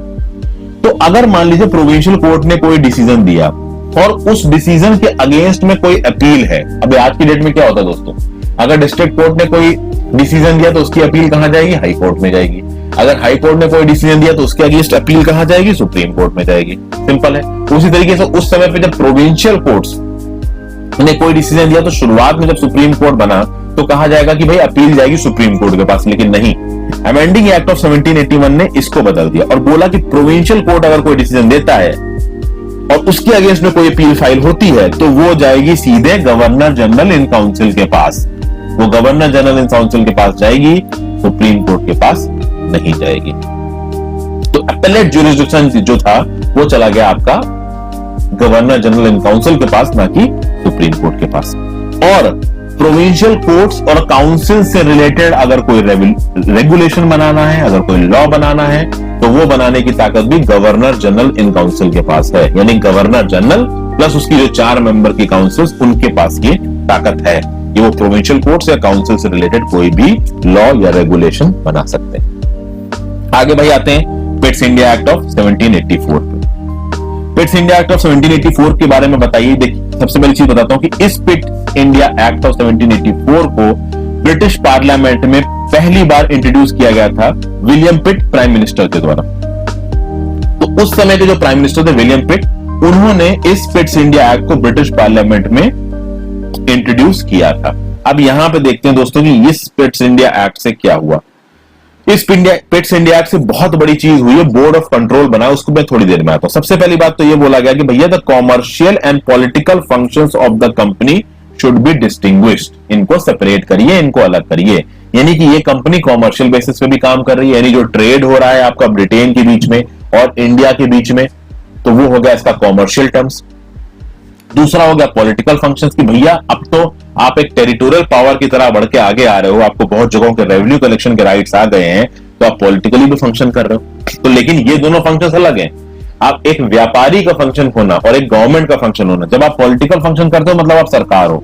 तो अगर मान लीजिए प्रोविंशियल कोर्ट ने कोई डिसीजन दिया और उस डिसीजन के अगेंस्ट में कोई अपील है, अभी आज की डेट में क्या होता है दोस्तों, अगर डिस्ट्रिक्ट कोर्ट ने कोई डिसीजन दिया तो उसकी अपील कहां जाएगी? हाई कोर्ट में जाएगी। अगर हाई कोर्ट ने कोई डिसीजन दिया तो उसके अगेंस्ट अपील कहां जाएगी? सुप्रीम कोर्ट में जाएगी। सिंपल है। उसी तरीके से उस समय पे जब प्रोविंशियल कोर्ट्स ने कोई डिसीजन दिया तो शुरुआत में जब सुप्रीम कोर्ट बना तो कहा जाएगा कि भाई अपील जाएगी सुप्रीम कोर्ट के पास, लेकिन नहीं, अमेंडिंग एक्ट ऑफ 1781 ने इसको बदल दिया और बोला कि प्रोविंशियल कोर्ट अगर कोई डिसीजन देता है और उसके अगेंस्ट में कोई अपील फाइल होती है तो वो जाएगी सीधे गवर्नर जनरल इन काउंसिल के पास। वो गवर्नर जनरल इन काउंसिल के पास जाएगी, सुप्रीम कोर्ट के पास नहीं जाएगी। तो अपीलेट ज्यूरिसडिक्शन जो था वो चला गया आपका गवर्नर जनरल इन काउंसिल के पास, ना कि सुप्रीम कोर्ट के पास। और प्रोविंशियल कोर्ट्स और काउंसिल से रिलेटेड अगर कोई रेगुलेशन बनाना है, अगर कोई लॉ बनाना है, तो वो बनाने की ताकत भी गवर्नर जनरल इन काउंसिल के पास है। यानी गवर्नर जनरल प्लस उसकी जो 4 मेंबर की काउंसिल, उनके पास ये ताकत है कि वो प्रोविंशियल कोर्ट्स या काउंसिल से रिलेटेड कोई भी लॉ या रेगुलेशन बना सकते हैं। आगे भाई आते हैं पिट्स इंडिया एक्ट ऑफ 1784 पे। पिट्स इंडिया एक्ट ऑफ 1784 के बारे में बताइए। देखिए, सबसे पहली चीज बताता हूं कि इस पिट इंडिया एक्ट ऑफ 1784 को ब्रिटिश पार्लियामेंट में पहली बार इंट्रोड्यूस किया गया था विलियम पिट प्राइम मिनिस्टर के द्वारा। तो उस समय के जो प्राइम मिनिस्टर थे विलियम पिट, उन्होंने इस पिट्स इंडिया एक्ट को ब्रिटिश पार्लियामेंट में इंट्रोड्यूस किया था। अब यहां पे देखते हैं दोस्तों कि इस पिट्स इंडिया एक्ट से क्या हुआ। इस पिट्स इंडिया एक्ट से बहुत बड़ी चीज हुई है, बोर्ड ऑफ कंट्रोल बना, उसको मैं थोड़ी देर में आता हूं। सबसे पहली बात तो यह बोला गया कि भैया the commercial and political functions of the company should be distinguished. इनको सेपरेट करिए, इनको अलग करिए। यानी कि ये कंपनी कॉमर्शियल बेसिस पे भी काम कर रही है, यानी जो ट्रेड हो रहा है आपका ब्रिटेन के बीच में और इंडिया के बीच में, तो वो हो गया इसका कॉमर्शियल टर्म्स। दूसरा हो गया पॉलिटिकल फंक्शंस की भैया अब तो आप एक टेरिटोरियल पावर की तरह बढ़ के आगे आ रहे हो, आपको बहुत जगहों के रेवेन्यू कलेक्शन के राइट्स आ गए हैं, तो आप पॉलिटिकली भी फंक्शन कर रहे हो। तो लेकिन ये दोनों फंक्शंस अलग हैं। आप एक व्यापारी का फंक्शन होना और एक गवर्नमेंट का फंक्शन होना। जब आप पॉलिटिकल फंक्शन करते हो मतलब आप सरकार हो,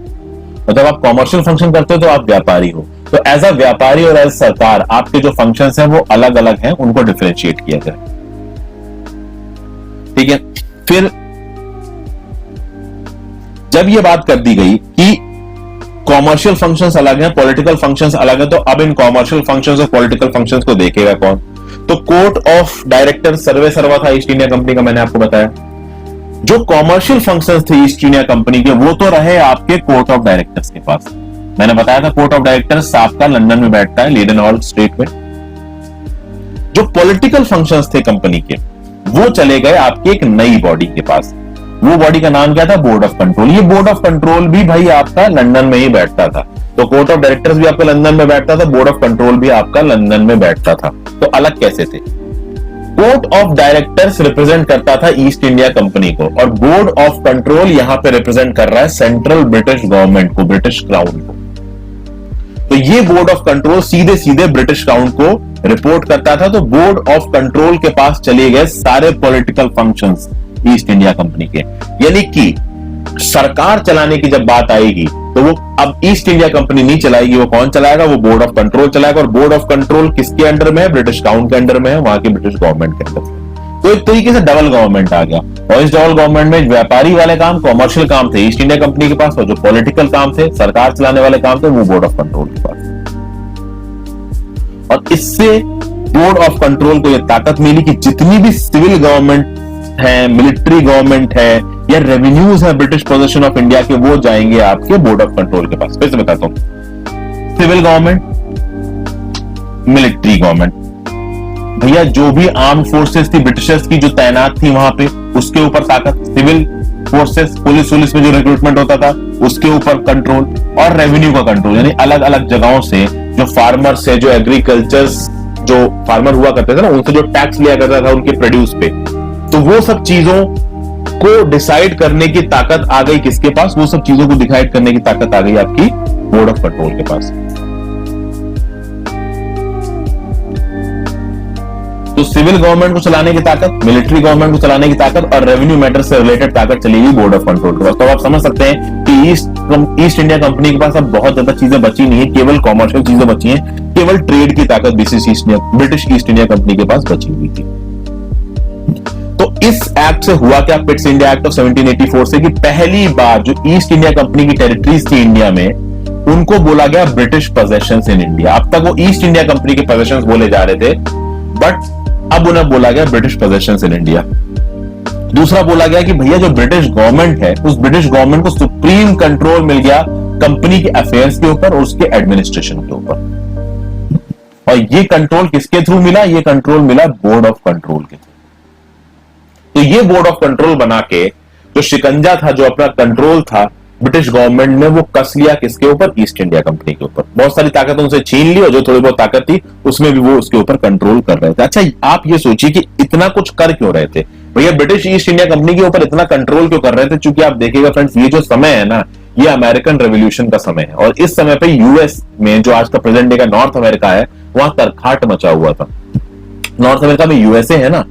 और जब आप कॉमर्शियल फंक्शन करते हो तो आप व्यापारी हो। तो एज अ व्यापारी और एज सरकार आपके जो फंक्शंस हैं वो अलग अलग हैं, उनको डिफरेंशिएट किया जाए। ठीक है। फिर जब ये बात कर दी गई कि कॉमर्शियल फंक्शंस अलग हैं, पॉलिटिकल फंक्शंस अलग हैं, तो अब इन कॉमर्शियल फंक्शंस और पॉलिटिकल फंक्शंस को देखेगा कौन? तो कोर्ट ऑफ डायरेक्टर सर्वे सर्वा था ईस्ट इंडिया कंपनी का, मैंने आपको बताया। जो कॉमर्शियल फंक्शंस थे ईस्ट इंडिया कंपनी के वो तो रहे आपके कोर्ट ऑफ डायरेक्टर्स के पास। मैंने बताया था कोर्ट ऑफ डायरेक्टर्स आपका लंदन में बैठता है, लीडन हॉल स्ट्रीट में। जो पॉलिटिकल फंक्शंस थे कंपनी के वो चले गए आपकी एक नई बॉडी के पास। वो बॉडी का नाम क्या था? Board of control. ये बोर्ड ऑफ कंट्रोल भी भाई आपका लंदन में ही बैठता था। तो कोर्ट ऑफ डायरेक्टर्स भी आपका लंदन में बैठता था, बोर्ड ऑफ कंट्रोल भी आपका लंदन में बैठता था। तो अलग कैसे थे? कोर्ट ऑफ डायरेक्टर्स रिप्रेजेंट करता था ईस्ट इंडिया कंपनी को और बोर्ड ऑफ कंट्रोल यहां पे रिप्रेजेंट कर रहा है सेंट्रल ब्रिटिश गवर्नमेंट को, ब्रिटिश क्राउन को। तो ये बोर्ड ऑफ कंट्रोल सीधे सीधे ब्रिटिश क्राउन को रिपोर्ट करता था। तो बोर्ड ऑफ कंट्रोल के पास चले गए सारे political functions east India company के। यानी कि सरकार चलाने की जब बात आएगी तो वो अब ईस्ट इंडिया कंपनी नहीं चलाएगी, वो कौन चलाएगा? वो बोर्ड ऑफ कंट्रोल चलाएगा। और बोर्ड ऑफ कंट्रोल किसके अंडर में है? ब्रिटिश क्राउन के अंडर में है, वहां की ब्रिटिश गवर्नमेंट के अंडर में। तो एक तरीके से डबल गवर्नमेंट आ गया। और इस डबल गवर्नमेंट में व्यापारी वाले काम, कॉमर्शियल काम थे ईस्ट इंडिया कंपनी के पास, और जो पॉलिटिकल काम थे, सरकार चलाने वाले काम थे, वो बोर्ड ऑफ कंट्रोल के पास। और इससे बोर्ड ऑफ कंट्रोल को यह ताकत मिली कि जितनी भी सिविल गवर्नमेंट है, मिलिट्री गवर्नमेंट है या रेवेन्यूज है ब्रिटिश पोजीशन ऑफ इंडिया के, वो जाएंगे आपके बोर्ड ऑफ कंट्रोल के पास। फिर से बताता हूं, सिविल गवर्नमेंट, मिलिट्री गवर्नमेंट, भैया जो भी आर्म फोर्सेस थी ब्रिटिशर्स की जो तैनात थी वहां पे, उसके ऊपर ताकत। सिविल फोर्सेस, पुलिस में जो रिक्रूटमेंट होता था उसके ऊपर कंट्रोल, और रेवेन्यू का कंट्रोल, यानी अलग अलग जगहों से जो फार्मर्स है, जो एग्रीकल्चर्स, जो फार्मर हुआ करते थे ना, उनसे जो टैक्स लिया करता था उनके प्रोड्यूस पे, तो वो सब चीजों को डिसाइड करने की ताकत आ गई किसके पास? वो सब चीजों को डिसाइड करने की ताकत आ गई आपकी बोर्ड ऑफ कंट्रोल के पास। तो सिविल गवर्नमेंट को चलाने की ताकत, मिलिट्री गवर्नमेंट को चलाने की ताकत और रेवेन्यू मैटर से रिलेटेड ताकत चलेगी बोर्ड ऑफ कंट्रोल के पास। तो आप समझ सकते हैं कि ईस्ट इंडिया कंपनी के पास अब बहुत ज्यादा चीजें बची नहीं है, केवल कॉमर्शियल चीजें बची हैं, केवल ट्रेड की ताकत ब्रिटिश ईस्ट इंडिया कंपनी के पास बची हुई थी। तो इस एक्ट से हुआ क्या, पिट्स इंडिया एक्ट ऑफ 1784 से, कि पहली बार जो ईस्ट इंडिया कंपनी की टेरिटरीज थी इंडिया में, उनको बोला गया ब्रिटिश पोजेशंस इन इंडिया। अब तक वो ईस्ट इंडिया कंपनी के पोजेशंस बोले जा रहे थे, बट अब उन्हें बोला गया ब्रिटिश पोजेशंस इन इंडिया। दूसरा बोला गया कि भैया जो ब्रिटिश गवर्नमेंट है, उस ब्रिटिश गवर्नमेंट को सुप्रीम कंट्रोल मिल गया कंपनी के अफेयर्स के ऊपर और उसके एडमिनिस्ट्रेशन के ऊपर। और ये कंट्रोल किसके थ्रू मिला, ये कंट्रोल मिला बोर्ड ऑफ कंट्रोल के थ्रू। तो ये बोर्ड ऑफ कंट्रोल बना के जो शिकंजा था, जो अपना कंट्रोल था ब्रिटिश गवर्नमेंट ने, वो कस लिया किसके ऊपर, ईस्ट इंडिया कंपनी के ऊपर। बहुत सारी ताकत उनसे छीन ली और जो थोड़ी बहुत ताकत थी उसमें भी वो उसके ऊपर कंट्रोल कर रहे थे। अच्छा, आप ये सोचिए कि इतना कुछ कर क्यों रहे थे भैया, ब्रिटिश ईस्ट इंडिया कंपनी के ऊपर इतना कंट्रोल क्यों कर रहे थे? क्योंकि आप देखिएगा फ्रेंड्स, ये जो समय है ना, ये अमेरिकन रेवोल्यूशन का समय है, और इस समय पे यूएस में, जो आज का प्रेजेंट डे का नॉर्थ अमेरिका है, वहां तरखाट मचा हुआ था। नॉर्थ अमेरिका में यूएसए है ना,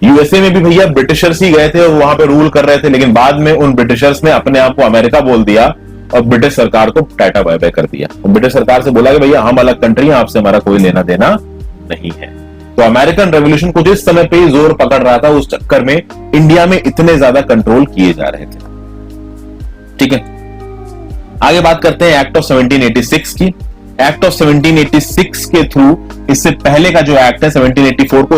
यूएसए में भी भैया ब्रिटिशर्स ही गए थे और वहां पे रूल कर रहे थे, लेकिन बाद में उन ब्रिटिशर्स ने अपने आप को अमेरिका बोल दिया और ब्रिटिश सरकार को टाटा बाय बाय कर दिया। तो ब्रिटिश सरकार से बोला कि भैया हम अलग कंट्री हैं, आपसे हमारा कोई लेना देना नहीं है। तो अमेरिकन रेवोल्यूशन को जिस समय पे जोर पकड़ रहा था, उस चक्कर में इंडिया में इतने ज्यादा कंट्रोल किए जा रहे थे। ठीक है, आगे बात करते हैं एक्ट ऑफ 1786 की। एक्ट ऑफ 1786 के थ्रू, इससे पहले का जो एक्ट है 1784 को,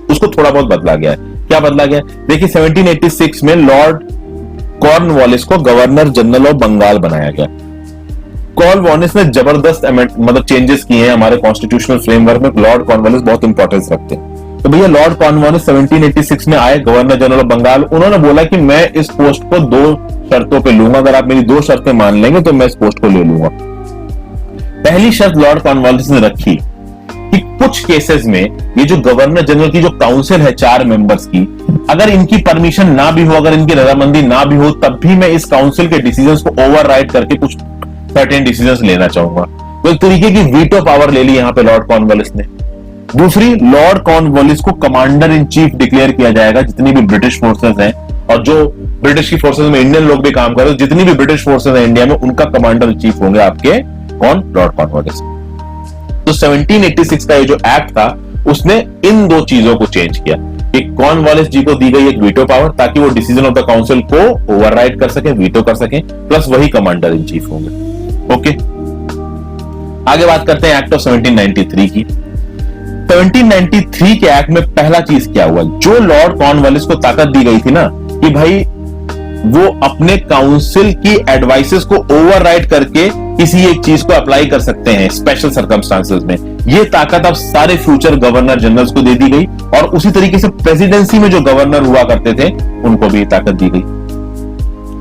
उसको थोड़ा बहुत बदला गया है। क्या बदला गया? देखिए 1786 में लॉर्ड कॉर्नवालिस को गवर्नर जनरल ऑफ बंगाल बनाया गया। कॉर्नवालिस ने जबरदस्त मतलब चेंजेस किए हैं हमारे कॉन्स्टिट्यूशनल फ्रेमवर्क में। लॉर्ड कॉर्नवालिस बहुत इंपॉर्टेंस रखते हैं। तो भैया लॉर्ड कॉर्नवालिस 1786 में आए गवर्नर जनरल ऑफ बंगाल। उन्होंने बोला कि मैं इस पोस्ट को 2 शर्तों पे लूंगा, अगर आप मेरी 2 शर्तें मान लेंगे तो मैं इस पोस्ट को ले लूंगा। पहली शर्त लॉर्ड कॉर्नवालिस ने रखी कि कुछ केसेस में ये जो गवर्नर जनरल की जो काउंसिल है 4 मेंबर्स की, अगर इनकी परमिशन ना भी हो, अगर इनकी रजामंदी ना भी हो, तब भी मैं इस काउंसिल के डिसीजंस को ओवरराइड करके कुछ सर्टेन डिसीजंस लेना चाहूंगा। तो एक तरीके की वीटो पावर ले ली यहां पे लॉर्ड कॉर्नवालिस ने। दूसरी, लॉर्ड कॉर्नवालिस को कमांडर इन चीफ डिक्लेयर किया जाएगा। जितनी भी ब्रिटिश फोर्सेस हैं, और जो ब्रिटिश की फोर्सेस में इंडियन लोग भी काम कर रहे हैं, जितनी भी ब्रिटिश फोर्सेस हैं इंडिया में, उनका कमांडर इन चीफ होंगे आपके कौन? Lord Cornwallis. तो 1786 का ये जो एक्ट था, उसने इन 2 चीजों को चेंज किया कि कॉर्नवालिस जी को दी गई एक वीटो पावर, ताकि वो डिसीजन ऑफ द काउंसिल को ओवरराइड कर सके, वीटो कर सके, प्लस वही कमांडर इन चीफ होंगे। ओके, आगे बात करते हैं एक्ट ऑफ 1793 की। 1793 के एक्ट में पहला चीज क्या हुआ? जो लॉर्ड कॉर्नवालिस को ताकत दी गई थी ना कि भाई वो अपने काउंसिल की एडवाइसेस को ओवरराइड करके किसी एक चीज को अप्लाई कर सकते हैं स्पेशल सर्कमस्टांसेस में, ये ताकत अब सारे फ्यूचर गवर्नर जनरल्स को दे दी गई। और उसी तरीके से प्रेसिडेंसी में जो गवर्नर हुआ करते थे, उनको भी ताकत दी गई।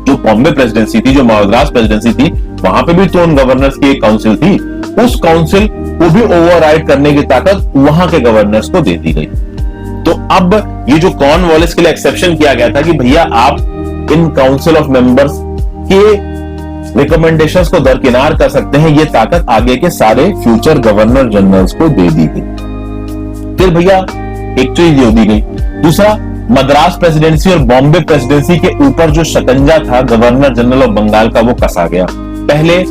जो बॉम्बे प्रेसिडेंसी थी, जो मद्रास प्रेसिडेंसी थी, वहां पे भी तो उन गवर्नर्स की एक काउंसिल थी। उस काउंसिल को भी ओवरराइड करने की ताकत वहां के गवर्नर्स को दे दी गई। तो अब ये जो कॉर्नवालिस के लिए एक्सेप्शन किया गया था कि भैया आप इन काउंसिल ऑफ मेंबर्स के रिकमेंडेशंस को दरकिनार कर सकते हैं, ये ताकत आगे के सारे फ्यूचर गवर्नर जनरल्स को दे दी गई। फिर भैया एक चीज ये दी गई। दूसरा, मद्रास प्रेसिडेंसी और बॉम्बे प्रेसिडेंसी के ऊपर जो शिकंजा था गवर्नर जनरल ऑफ बंगाल का, वो कसा गया। पहले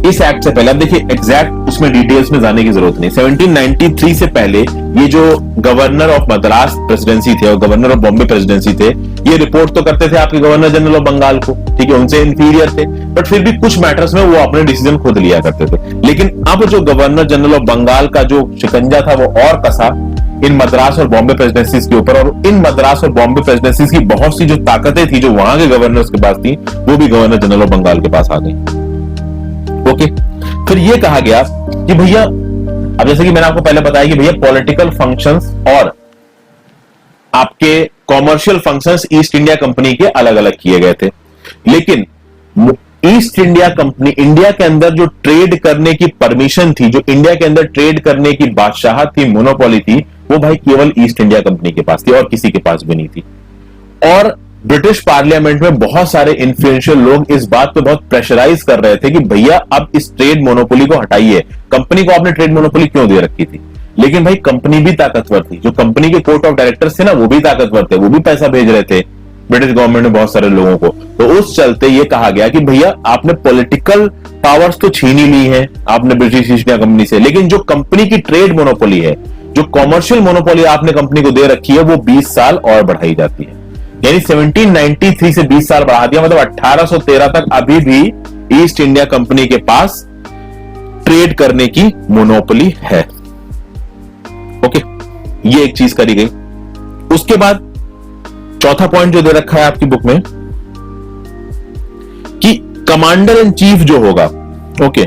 इस एक्ट से पहले, अब देखिए एग्जैक्ट उसमें डिटेल्स में जाने की जरूरत नहीं, 1793 से पहले ये जो गवर्नर ऑफ मद्रास प्रेसिडेंसी थे और गवर्नर ऑफ बॉम्बे प्रेसिडेंसी थे, ये रिपोर्ट तो करते थे आपके गवर्नर जनरल ऑफ बंगाल को, ठीक है, उनसे इंफीरियर थे, बट फिर भी कुछ मैटर्स में वो अपने डिसीजन खुद लिया करते थे। लेकिन अब जो गवर्नर जनरल ऑफ बंगाल का जो शिकंजा था, वो और कसा इन मद्रास और बॉम्बे प्रेसिडेंसीज के ऊपर, और इन मद्रास और बॉम्बे प्रेसिडेंसीज की बहुत सी जो ताकतें थी जो वहां के गवर्नर्स के पास थी, वो भी गवर्नर जनरल ऑफ बंगाल के पास आ गई। ओके, फिर ये कहा गया कि भैया, अब जैसे कि मैंने आपको पहले बताया कि भैया पॉलिटिकल फंक्शंस और आपके commercial functions east India company के अलग अलग किए गए थे, लेकिन ईस्ट इंडिया कंपनी, इंडिया के अंदर जो ट्रेड करने की परमिशन थी, जो इंडिया के अंदर ट्रेड करने की बादशाहत थी, मोनोपोली थी, वो भाई केवल ईस्ट इंडिया कंपनी के पास थी और किसी के पास भी नहीं थी। और ब्रिटिश पार्लियामेंट में बहुत सारे इन्फ्लुएंशियल लोग इस बात पे बहुत प्रेशराइज कर रहे थे कि भैया अब इस ट्रेड मोनोपोली को हटाइए। कंपनी को आपने ट्रेड मोनोपोली क्यों दे रखी थी? लेकिन भाई कंपनी भी ताकतवर थी, जो कंपनी के कोर्ट ऑफ डायरेक्टर्स थे ना, वो भी ताकतवर थे, वो भी पैसा भेज रहे थे, ब्रिटिश गवर्नमेंट ने बहुत सारे लोगों को। तो उस चलते ये कहा गया कि भैया आपने पॉलिटिकल पावर्स तो छीन ही ली है आपने ब्रिटिश ईस्ट इंडिया कंपनी से, लेकिन जो कंपनी की ट्रेड मोनोपोली है, जो कॉमर्शियल मोनोपोली आपने कंपनी को दे रखी है, वो 20 साल और बढ़ाई जाती है। यानी 1793 से 20 साल बढ़ा दिया, मतलब 1813 तक अभी भी ईस्ट इंडिया कंपनी के पास ट्रेड करने की मोनोपोली है। ओके, ये एक चीज करी गई। उसके बाद चौथा पॉइंट जो दे रखा है आपकी बुक में कि कमांडर इन चीफ जो होगा, ओके,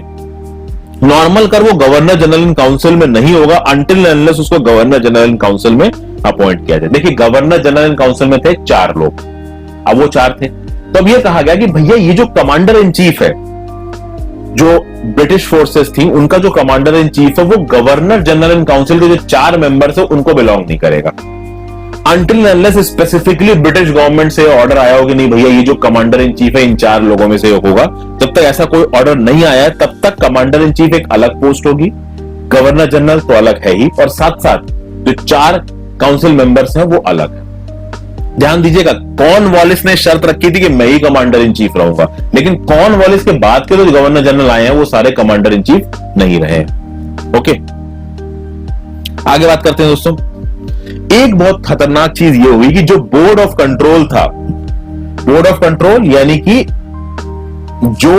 नॉर्मल कर वो गवर्नर जनरल इन काउंसिल में नहीं होगा अनटिल अनलेस उसको गवर्नर जनरल इन काउंसिल में अपॉइंट किया जाए। देखिए, गवर्नर जनरल इन काउंसिल में थे 4 लोग, अब वो 4 थे। तो अब ये कहा गया कि भैया ये जो कमांडर इन चीफ है, जो ब्रिटिश फोर्सेस थी, उनका जो कमांडर इन चीफ है वो गवर्नर जनरल इन काउंसिल के जो 4 मेंबर्स है उनको बिलोंग नहीं करेगा until unless specifically British government से ऑर्डर आया हो कि नहीं भैया ये जो कमांडर इन चीफ है इन 4 लोगों में से होगा। जब तक ऐसा कोई ऑर्डर नहीं आया तब तक कमांडर इन चीफ एक अलग पोस्ट होगी, गवर्नर जनरल तो अलग है ही, और साथ साथ जो 4 काउंसिल मेंबर्स हैं वो अलग है। ध्यान दीजिएगा, कॉर्नवालिस ने शर्त रखी थी कि मैं ही कमांडर इन चीफ रहूंगा, लेकिन कॉर्नवालिस के बाद के जो गवर्नर जनरल आए हैं वो सारे कमांडर इन चीफ नहीं रहे। ओके, आगे बात करते हैं दोस्तों। एक बहुत खतरनाक चीज ये हुई कि जो बोर्ड ऑफ कंट्रोल था, बोर्ड ऑफ कंट्रोल यानी कि जो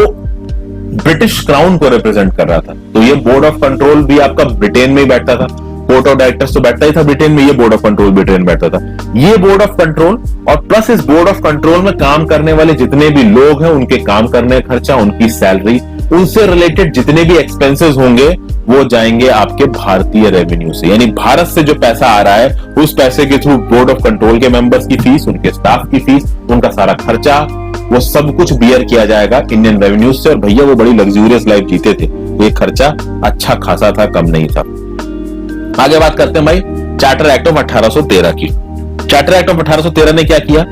ब्रिटिश क्राउन को रिप्रेजेंट कर रहा था, तो ये बोर्ड ऑफ कंट्रोल भी आपका ब्रिटेन में ही बैठता था। बोर्ड ऑफ डायरेक्टर्स तो बैठता ही था ब्रिटेन में, ये बोर्ड ऑफ कंट्रोल ब्रिटेन में बैठता था। ये बोर्ड ऑफ कंट्रोल और प्लस इस बोर्ड ऑफ कंट्रोल में काम करने वाले जितने भी लोग हैं उनके काम करने का खर्चा, उनकी सैलरी, उनसे रिलेटेड जितने भी एक्सपेंसेस होंगे वो जाएंगे आपके भारतीय रेवेन्यू से। यानी भारत से जो पैसा आ रहा है उस पैसे के थ्रू बोर्ड ऑफ कंट्रोल के मेंबर्स की फीस, उनके स्टाफ की फीस, उनका सारा खर्चा, वो सब कुछ बियर किया जाएगा इंडियन रेवेन्यू से। और भैया वो बड़ी लग्जूरियस लाइफ जीते थे, ये खर्चा अच्छा खासा था, कम नहीं था। आगे बात करते हैं भाई चार्टर एक्ट ऑफ 1813 की। चार्टर एक्ट ऑफ 1813 ने क्या किया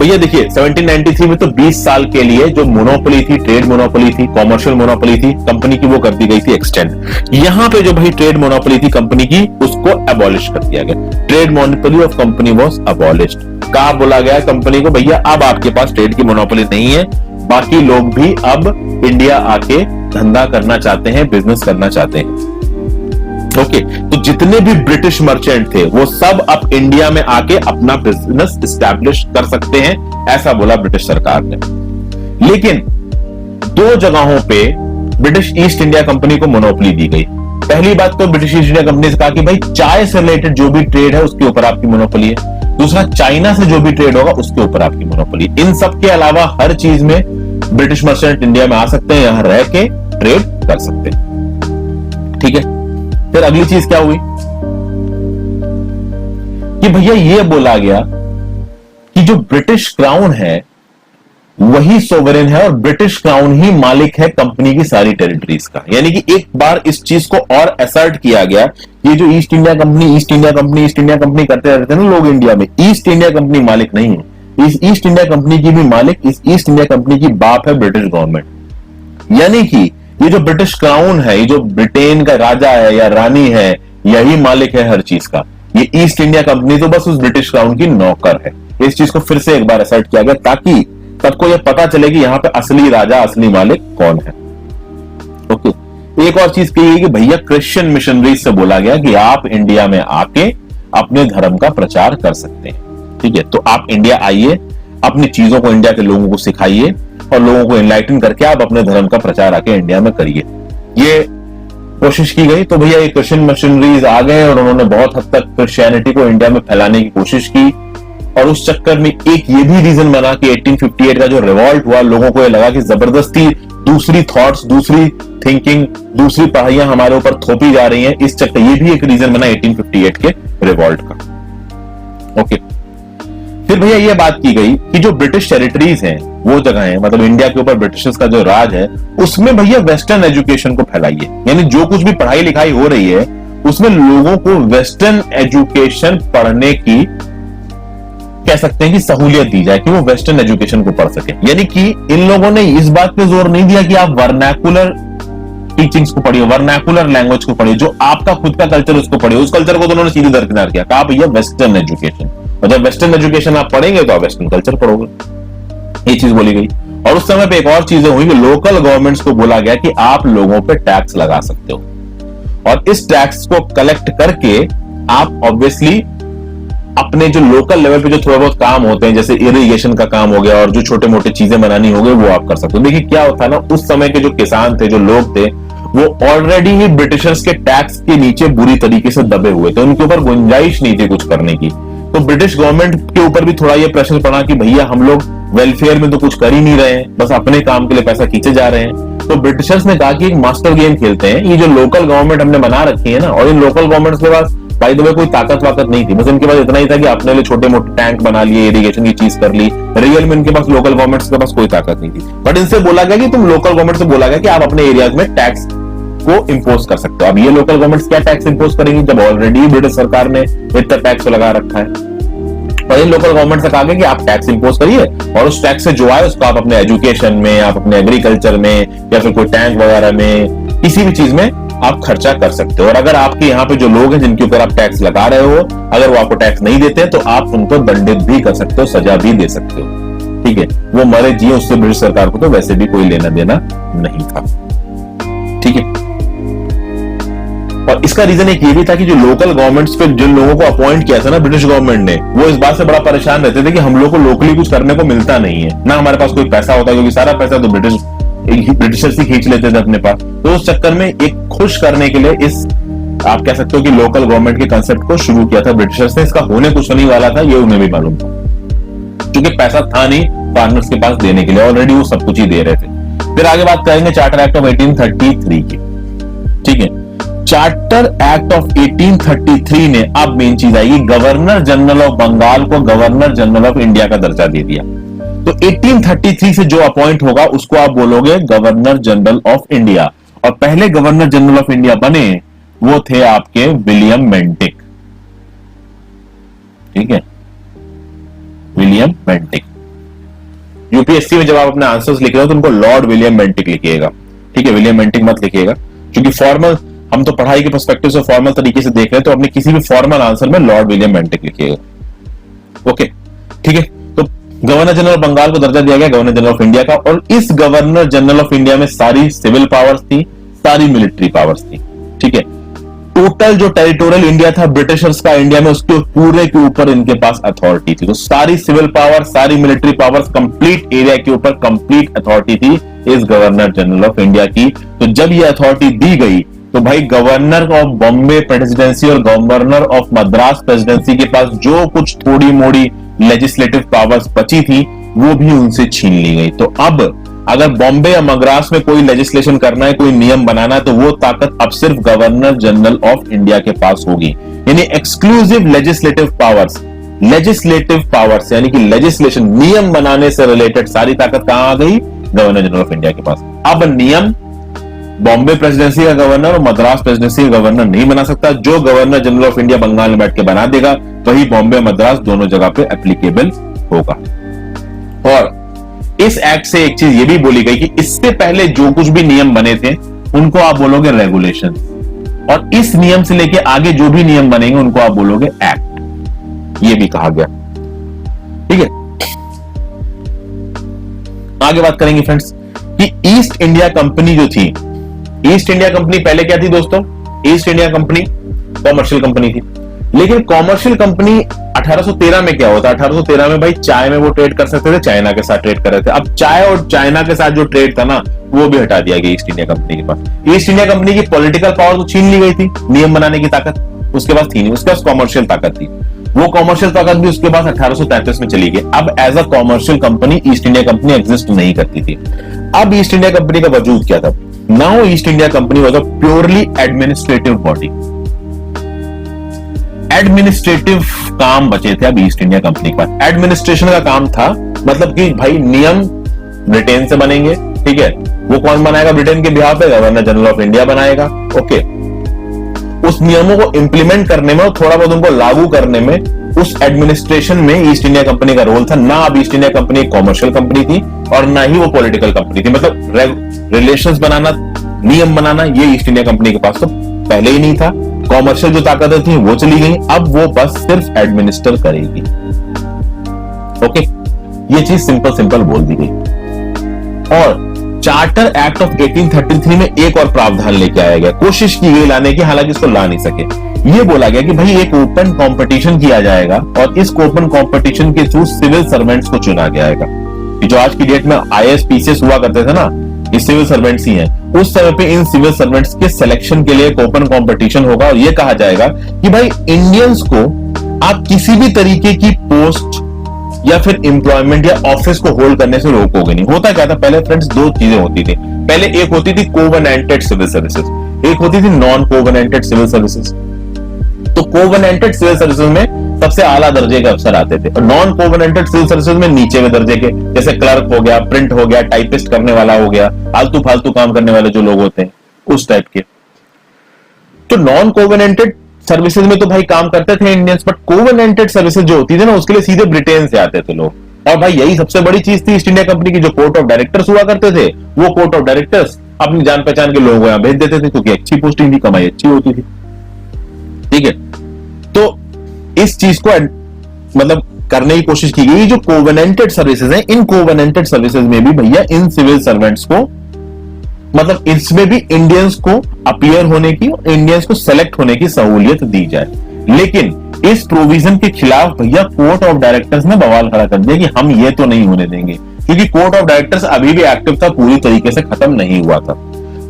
भैया, देखिए 1793 में तो 20 साल के लिए जो मोनोपोली थी, ट्रेड मोनोपोली थी, कॉमर्शियल मोनोपोली थी कंपनी की, वो कर दी गई थी एक्सटेंड। यहां पे जो भाई ट्रेड मोनोपोली थी कंपनी की उसको अबॉलिश कर दिया गया। Trade monopoly of company was abolished. कहा बोला गया कंपनी को भैया अब आपके पास ट्रेड की मोनोपोली नहीं है, बाकी लोग भी अब इंडिया आके धंधा करना चाहते हैं, बिजनेस करना चाहते हैं। ओके, तो जितने भी ब्रिटिश मर्चेंट थे वो सब अब इंडिया में आके अपना बिजनेस एस्टैब्लिश कर सकते हैं, ऐसा बोला ब्रिटिश सरकार ने। लेकिन 2 जगहों पे ब्रिटिश ईस्ट इंडिया कंपनी को मोनोपोली दी गई। पहली बात तो ब्रिटिश ईस्ट इंडिया कंपनी से कहा कि भाई चाय से रिलेटेड जो भी ट्रेड है उसके ऊपर आपकी मोनोपोली है। दूसरा, चाइना से जो भी ट्रेड होगा उसके ऊपर आपकी मोनोपोली। इन सब के अलावा हर चीज में ब्रिटिश मर्चेंट इंडिया में आ सकते हैं, यहां रह के ट्रेड कर सकते हैं। ठीक है, फिर अगली चीज क्या हुई कि भैया ये बोला गया कि जो ब्रिटिश क्राउन है वही सोवरेन है और ब्रिटिश क्राउन ही मालिक है कंपनी की सारी टेरिटरीज का। यानी कि एक बार इस चीज को और असर्ट किया गया, ये जो east India company east India company east India company करते रहते हैं ना लोग इंडिया में, ईस्ट इंडिया कंपनी मालिक नहीं है। इस ईस्ट इंडिया कंपनी की भी मालिक, इस ईस्ट इंडिया कंपनी की बाप है ब्रिटिश गवर्नमेंट। यानी कि ये जो ब्रिटिश क्राउन है, ये जो ब्रिटेन का राजा है या रानी है, यही मालिक है हर चीज का। ये ईस्ट इंडिया कंपनी तो बस उस ब्रिटिश क्राउन की नौकर है। इस चीज को फिर से एक बार असर्ट किया गया ताकि सबको यह पता चले कि यहां पे असली राजा, असली मालिक कौन है। ओके, एक और चीज कही कि भैया क्रिश्चियन मिशनरीज से बोला गया कि आप इंडिया में आके अपने धर्म का प्रचार कर सकते हैं। ठीक है, तो आप इंडिया आइए, अपनी चीजों को इंडिया के लोगों को सिखाइए और लोगों को एनलाइटन करके आप अपने धर्म का प्रचार आके इंडिया में करिए। ये कोशिश की गई। तो भैया ये क्रिश्चियन मिशनरीज आ गए और उन्होंने बहुत हद तक क्रिश्चियनिटी को इंडिया में फैलाने की कोशिश की। और उस चक्कर में एक ये भी रीजन बना कि 1858 का जो रिवॉल्ट हुआ, लोगों को ये लगा कि जबरदस्ती दूसरी थॉट्स, दूसरी थिंकिंग, दूसरी पढ़ाइयां हमारे ऊपर थोपी जा रही हैं। इस चक्कर ये भी एक रीजन बना 1858 के रिवॉल्ट का। ओके, फिर भैया ये बात की गई कि जो ब्रिटिश टेरिटरीज हैं, वो जगह है, मतलब इंडिया के ऊपर ब्रिटिशर्स का जो राज है, उसमें भैया वेस्टर्न एजुकेशन को फैलाइए। यानी जो कुछ भी पढ़ाई लिखाई हो रही है उसमें लोगों को वेस्टर्न एजुकेशन पढ़ने की, कह सकते हैं कि सहूलियत दी जाए कि वो वेस्टर्न एजुकेशन को पढ़ सके। यानी कि इन लोगों ने इस बात पे जोर नहीं दिया कि आप वर्नाकुलर टीचिंग्स को पढ़िए, वर्नाकुलर लैंग्वेज को पढ़िए, जो आपका खुद का कल्चर उसको पढ़िए। उस कल्चर को तो उन्होंने सीधे दरकिनार किया, कहा भैया वेस्टर्न एजुकेशन। और जब वेस्टर्न एजुकेशन आप पढ़ेंगे तो आप वेस्टर्न कल्चर पढ़ोगे, ये चीज बोली गई। और उस समय पे एक और चीजें हुई कि लोकल गवर्नमेंट्स को बोला गया कि आप लोगों पे टैक्स लगा सकते हो, और इस टैक्स को कलेक्ट करके आप ऑब्वियसली अपने जो लोकल लेवल पे जो थोड़ा बहुत काम होते हैं, जैसे इरिगेशन का काम हो गया और जो छोटे मोटे चीजें बनानी हो गई, वो आप कर सकते हो। देखिए क्या होता है ना, उस समय के जो किसान थे, जो लोग थे, वो ऑलरेडी ही ब्रिटिशर्स के टैक्स के नीचे बुरी तरीके से दबे हुए थे, उनके ऊपर गुंजाइश नहीं थी कुछ करने की। तो ब्रिटिश गवर्नमेंट के ऊपर भी थोड़ा ये प्रेशर पड़ा कि भैया हम लोग वेलफेयर में तो कुछ कर ही नहीं रहे हैं, बस अपने काम के लिए पैसा खींचे जा रहे हैं। तो ब्रिटिशर्स ने कहा कि एक मास्टर गेम खेलते हैं, ये जो लोकल गवर्नमेंट हमने बना रखी है ना, और इन लोकल गवर्नमेंट्स के पास बाय द वे कोई ताकत वाकत नहीं थी, बस इनके पास इतना ही था कि अपने लिए छोटे मोटे टैंक बना लिए, इरिगेशन की चीज कर ली। रियल में इनके पास लोकल गवर्नमेंट्स के पास कोई ताकत नहीं थी, बट इनसे बोला गया कि तुम लोकल गवर्नमेंट से बोला गया कि आप अपने एरियाज में टैक्स को इंपोज कर सकते हो। अब ये लोकल गवर्नमेंट्स क्या टैक्स इंपोज करेंगी जब ऑलरेडी ब्रिटिश सरकार ने इतना टैक्स लगा रखा है। और इन लोकल गवर्नमेंट से कहा गया कि आप टैक्स इंपोज करिए, और उस टैक्स से जो आए उसको आप अपने एजुकेशन में, आप अपने एग्रीकल्चर में, या फिर कोई टैंक वगैरह में, किसी भी चीज में आप खर्चा कर सकते हो। और अगर आपके यहाँ पे जो लोग हैं जिनके ऊपर आप टैक्स लगा रहे हो, अगर वो आपको टैक्स नहीं देते तो आप उनको दंडित भी कर सकते हो, सजा भी दे सकते हो। ठीक है, वो मरे जिए, उससे ब्रिटिश सरकार को तो वैसे भी कोई लेना देना नहीं था। ठीक है, और इसका रीजन एक ये भी था कि जो लोकल गवर्नमेंट्स पे जिन लोगों को अपॉइंट किया था ना ब्रिटिश गवर्नमेंट ने, वो इस बात से बड़ा परेशान रहते थे कि हम लोग को लोकली कुछ करने को मिलता नहीं है, ना हमारे पास कोई पैसा होता, क्योंकि सारा पैसा तो ब्रिटिशर्स ही खींच लेते थे अपने पास। तो उस चक्कर में एक खुश करने के लिए इस, आप कह सकते हो कि लोकल गवर्नमेंट के कंसेप्ट को शुरू किया था ब्रिटिशर्स ने। इसका होने कुछ नहीं वाला था, ये उन्हें भी मालूम था, क्योंकि पैसा था नहीं फार्मर्स के पास देने के लिए, ऑलरेडी वो सब कुछ ही दे रहे थे। फिर आगे बात करेंगे चार्टर एक्ट ऑफ 1833 की। ठीक है, चार्टर एक्ट ऑफ 1833 ने, अब मेन चीज आएगी, गवर्नर जनरल ऑफ बंगाल को गवर्नर जनरल ऑफ इंडिया का दर्जा दे दिया। तो 1833 से जो अपॉइंट होगा उसको आप बोलोगे गवर्नर जनरल ऑफ इंडिया। और पहले गवर्नर जनरल ऑफ इंडिया बने वो थे आपके विलियम बेंटिक। ठीक है, विलियम बेंटिक। यूपीएससी में जब आप अपने आंसर्स लिख रहे हो तो उनको लॉर्ड विलियम बेंटिक लिखिएगा। ठीक है, विलियम बेंटिक मत लिखिएगा, क्योंकि फॉर्मल, हम तो पढ़ाई के पर्सपेक्टिव से फॉर्मल तरीके से देख रहे हैं, तो अपने किसी भी फॉर्मल आंसर में लॉर्ड विलियम बेंटिक लिखिएगा। ओके, ठीक है। तो गवर्नर जनरल बंगाल को दर्जा दिया गया गवर्नर जनरल ऑफ इंडिया का, और इस गवर्नर जनरल ऑफ इंडिया में सारी सिविल पावर्स थी, सारी मिलिट्री पावर्स थी। ठीक है, टोटल जो टेरिटोरियल इंडिया था ब्रिटिशर्स का इंडिया में, उसके पूरे के ऊपर इनके पास अथॉरिटी थी। तो सारी सिविल पावर, सारी मिलिट्री पावर्स, कंप्लीट एरिया के ऊपर कंप्लीट अथॉरिटी थी इस गवर्नर जनरल ऑफ इंडिया की। तो जब ये अथॉरिटी दी गई तो भाई गवर्नर ऑफ बॉम्बे प्रेसिडेंसी और गवर्नर ऑफ मद्रास प्रेसिडेंसी के पास जो कुछ थोड़ी मोड़ी लेजिस्लेटिव पावर्स बची थी वो भी उनसे छीन ली गई। तो अब अगर बॉम्बे या मद्रास में कोई लेजिस्लेशन करना है, कोई नियम बनाना है, तो वो ताकत अब सिर्फ गवर्नर जनरल ऑफ इंडिया के पास होगी। यानी एक्सक्लूसिव लेजिस्लेटिव पावर्स यानी कि लेजिस्लेशन, नियम बनाने से रिलेटेड सारी ताकत कहां आ गई? गवर्नर जनरल ऑफ इंडिया के पास। अब नियम बॉम्बे प्रेसिडेंसी का गवर्नर और मद्रास प्रेसिडेंसी का गवर्नर नहीं बना सकता। जो governor general of India Bengal में बैठ के बना देगा वही बॉम्बे मद्रास दोनों जगह पे एप्लीकेबल होगा। और इस एक्ट से एक चीज ये भी बोली गई कि इससे पहले जो कुछ भी नियम बने थे उनको आप बोलोगे रेगुलेशन, और इस नियम से लेके आगे जो भी नियम बनेंगे उनको आप बोलोगे एक्ट। ये भी कहा गया। ठीक है, आगे बात करेंगे फ्रेंड्स कि ईस्ट इंडिया कंपनी जो थी, ईस्ट इंडिया कंपनी पहले क्या थी दोस्तों? East India company commercial company थी। लेकिन कॉमर्शियल कंपनी 1813 में क्या होता? 1813 में भाई चाय में वो ट्रेड कर सकते थे, चाइना के साथ ट्रेड कर रहे थे। अब चाय और चाइना के साथ जो ट्रेड था ना वो भी हटा दिया गया ईस्ट इंडिया कंपनी के पास। ईस्ट इंडिया कंपनी की पॉलिटिकल पावर तो छीन ली गई थी, नियम बनाने की ताकत उसके पास थी नहीं, उसके पास कॉमर्शियल ताकत थी। वो कॉमर्शियल ताकत भी उसके पास 1833 में चली गई। अब as a commercial company east India company exist नहीं करती थी। अब ईस्ट इंडिया कंपनी का वजूद क्या था? Now east India company was a purely administrative body. Administrative काम बचे थे अब ईस्ट इंडिया कंपनी के पास। एडमिनिस्ट्रेशन का काम था, मतलब कि भाई नियम ब्रिटेन से बनेंगे। ठीक है, वो कौन बनाएगा ब्रिटेन के बिहाफ पे? गवर्नर जनरल ऑफ इंडिया बनाएगा। ओके, उस नियमों को इंप्लीमेंट करने में और थोड़ा बहुत उनको लागू करने में उस एडमिनिस्ट्रेशन में ईस्ट इंडिया कंपनी का रोल था। ना अब ईस्ट इंडिया कंपनी एक कॉमर्शियल कंपनी थी और ना ही वो पॉलिटिकल कंपनी थी। मतलब रिलेशंस बनाना, नियम बनाना, ये ईस्ट इंडिया कंपनी के पास तो पहले ही नहीं था। कॉमर्शियल जो ताकतें थी वो चली गई, अब वो बस सिर्फ एडमिनिस्टर करेगी। ओके, ये चीज सिंपल बोल दी गई। और चार्टर एक्ट ऑफ 1833 में एक और प्रावधान लेके आया गया, कोशिश की गई लाने की, हालांकि इसको ला नहीं सके। ये बोला गया कि भाई एक ओपन कंपटीशन किया जाएगा और इस ओपन कंपटीशन के थ्रू सिविल सर्वेंट्स को चुना जाएगा। जो आज की डेट में आईएएस पीसीएस हुआ करते थे ना, ये सिविल सर्वेंट्स ही हैं। उस समय पे इन सिविल सर्वेंट्स के सिलेक्शन के लिए एक ओपन कंपटीशन होगा और ये कहा जाएगा कि भाई इंडियंस को आप किसी भी तरीके की पोस्ट या फिर एम्प्लॉयमेंट या ऑफिस को होल्ड करने से रोकोगे नहीं। होता क्या था पहले फ्रेंड्स, दो चीजें होती थी। पहले एक होती थी कोवेनेंटेड सिविल सर्विसेज, एक होती थी नॉन कोवेनेंटेड सिविल सर्विसेज। तो कोवेनेंटेड सिविल सर्विसेज में सबसे आला दर्जे के अफसर आते थे और नॉन कोवेनेंटेड सिविल सर्विसेज में नीचे में दर्जे के, जैसे क्लर्क हो गया, प्रिंट हो गया, टाइपिस्ट करने वाला हो गया, आलतू फालतू काम करने वाले जो लोग होते हैं उस टाइप के। तो नॉन कोवेनेंटेड सर्विसेज में तो भाई काम करते थे इंडियंस, बट कोवेनेंटेड सर्विसेज जो होती थी ना उसके लिए सीधे ब्रिटेन से आते थे लोग। और भाई यही सबसे बड़ी चीज थी ईस्ट इंडिया कंपनी की, जो कोर्ट ऑफ डायरेक्टर्स हुआ करते थे वो कोर्ट ऑफ डायरेक्टर्स अपनी जान पहचान के लोगों को यहां भेज देते थे क्योंकि अच्छी पोस्टिंग थी, कमाई अच्छी होती थी। ठीक है, तो इस चीज को मतलब करने की कोशिश की गई। जो कोवेनेंटेड सर्विसेज हैं, इन कोवेनेंटेड सर्विसेज में भी भैया इन सिविल सर्वेंट्स को, मतलब इसमें भी इंडियंस को अपीयर होने की, इंडियंस को सेलेक्ट होने की सहूलियत दी जाए। लेकिन इस प्रोविजन के खिलाफ भैया कोर्ट ऑफ डायरेक्टर्स ने बवाल खड़ा कर दिया कि हम ये तो नहीं होने देंगे, क्योंकि कोर्ट ऑफ डायरेक्टर्स अभी भी एक्टिव था, पूरी तरीके से खत्म नहीं हुआ था।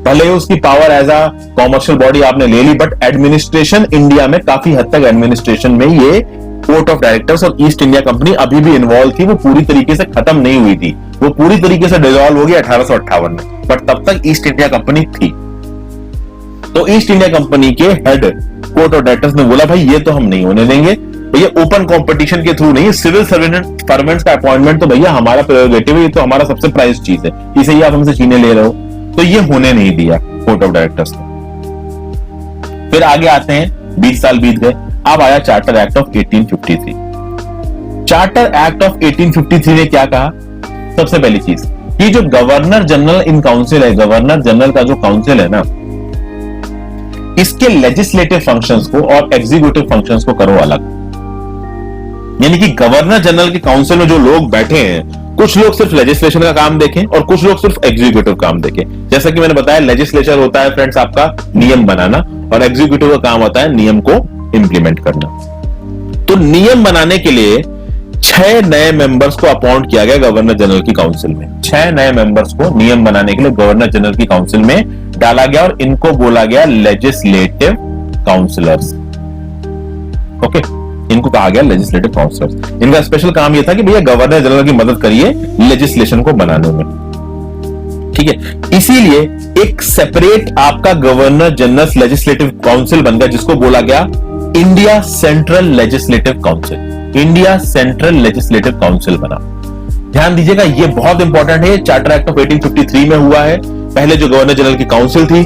भले ही उसकी power as a commercial body आपने ले ली, बट एडमिनिस्ट्रेशन इंडिया में काफी हद तक एडमिनिस्ट्रेशन में ये कोर्ट ऑफ डायरेक्टर्स और ईस्ट इंडिया कंपनी अभी भी इन्वॉल्व थी, वो पूरी तरीके से खत्म नहीं हुई थी। वो पूरी तरीके से डिसॉल्व हो गई 1858 में, बट तब तक ईस्ट इंडिया कंपनी थी। तो ईस्ट इंडिया कंपनी के हेड कोर्ट ऑफ डायरेक्टर्स ने बोला भाई ये तो हम नहीं होने देंगे, भैया ओपन कंपटीशन के थ्रू नहीं, सिविल सर्वेंट्स का अपॉइंटमेंट तो भैया हमारा प्रेरोगेटिव है, ये तो हमारा सबसे प्राइस चीज है, इसे ही आप हमसे छीने ले रहे हो। तो ये होने नहीं दिया कोर्ट ऑफ डायरेक्टर्स ने। फिर आगे आते हैं, 20 साल बीत गए, अब आया charter act of 1853। Charter act of 1853 ने क्या कहा? सबसे पहली चीज, ये जो गवर्नर जनरल इन काउंसिल है, गवर्नर जनरल का जो काउंसिल है ना, इसके लेजिस्लेटिव फंक्शंस को और एग्जीक्यूटिव फंक्शंस को करो अलग। यानी कि गवर्नर जनरल के काउंसिल में जो लोग बैठे हैं, कुछ लोग सिर्फ लेजिस्लेशन का काम देखें और कुछ लोग सिर्फ एग्जीक्यूटिव काम देखें। जैसा कि मैंने बताया, लेजिस्लेचर होता है फ्रेंड्स आपका नियम बनाना और एग्जीक्यूटिव का काम होता है नियम को इंप्लीमेंट करना। तो नियम बनाने के लिए 6 नए मेंबर्स को अपॉइंट किया गया गवर्नर जनरल की काउंसिल में। 6 नए मेंबर्स को नियम बनाने के लिए गवर्नर जनरल की काउंसिल में डाला गया और इनको बोला गया लेजिस्लेटिव काउंसिलर्स। ओके, इनको कहा गया लेजिस्लेटिव काउंसिलर्स। इनका स्पेशल काम यह था कि भैया गवर्नर जनरल की मदद करिए लेजिस्लेशन को बनाने में। ठीक है, इसीलिए एक सेपरेट आपका गवर्नर जनरल लेजिस्लेटिव काउंसिल बन गया, जिसको बोला गया India central legislative council. India central legislative council बना। ध्यान दीजिएगा, ये बहुत इंपॉर्टेंट है। चार्टर एक्ट ऑफ 1853 में हुआ है। पहले जो गवर्नर जनरल की काउंसिल थी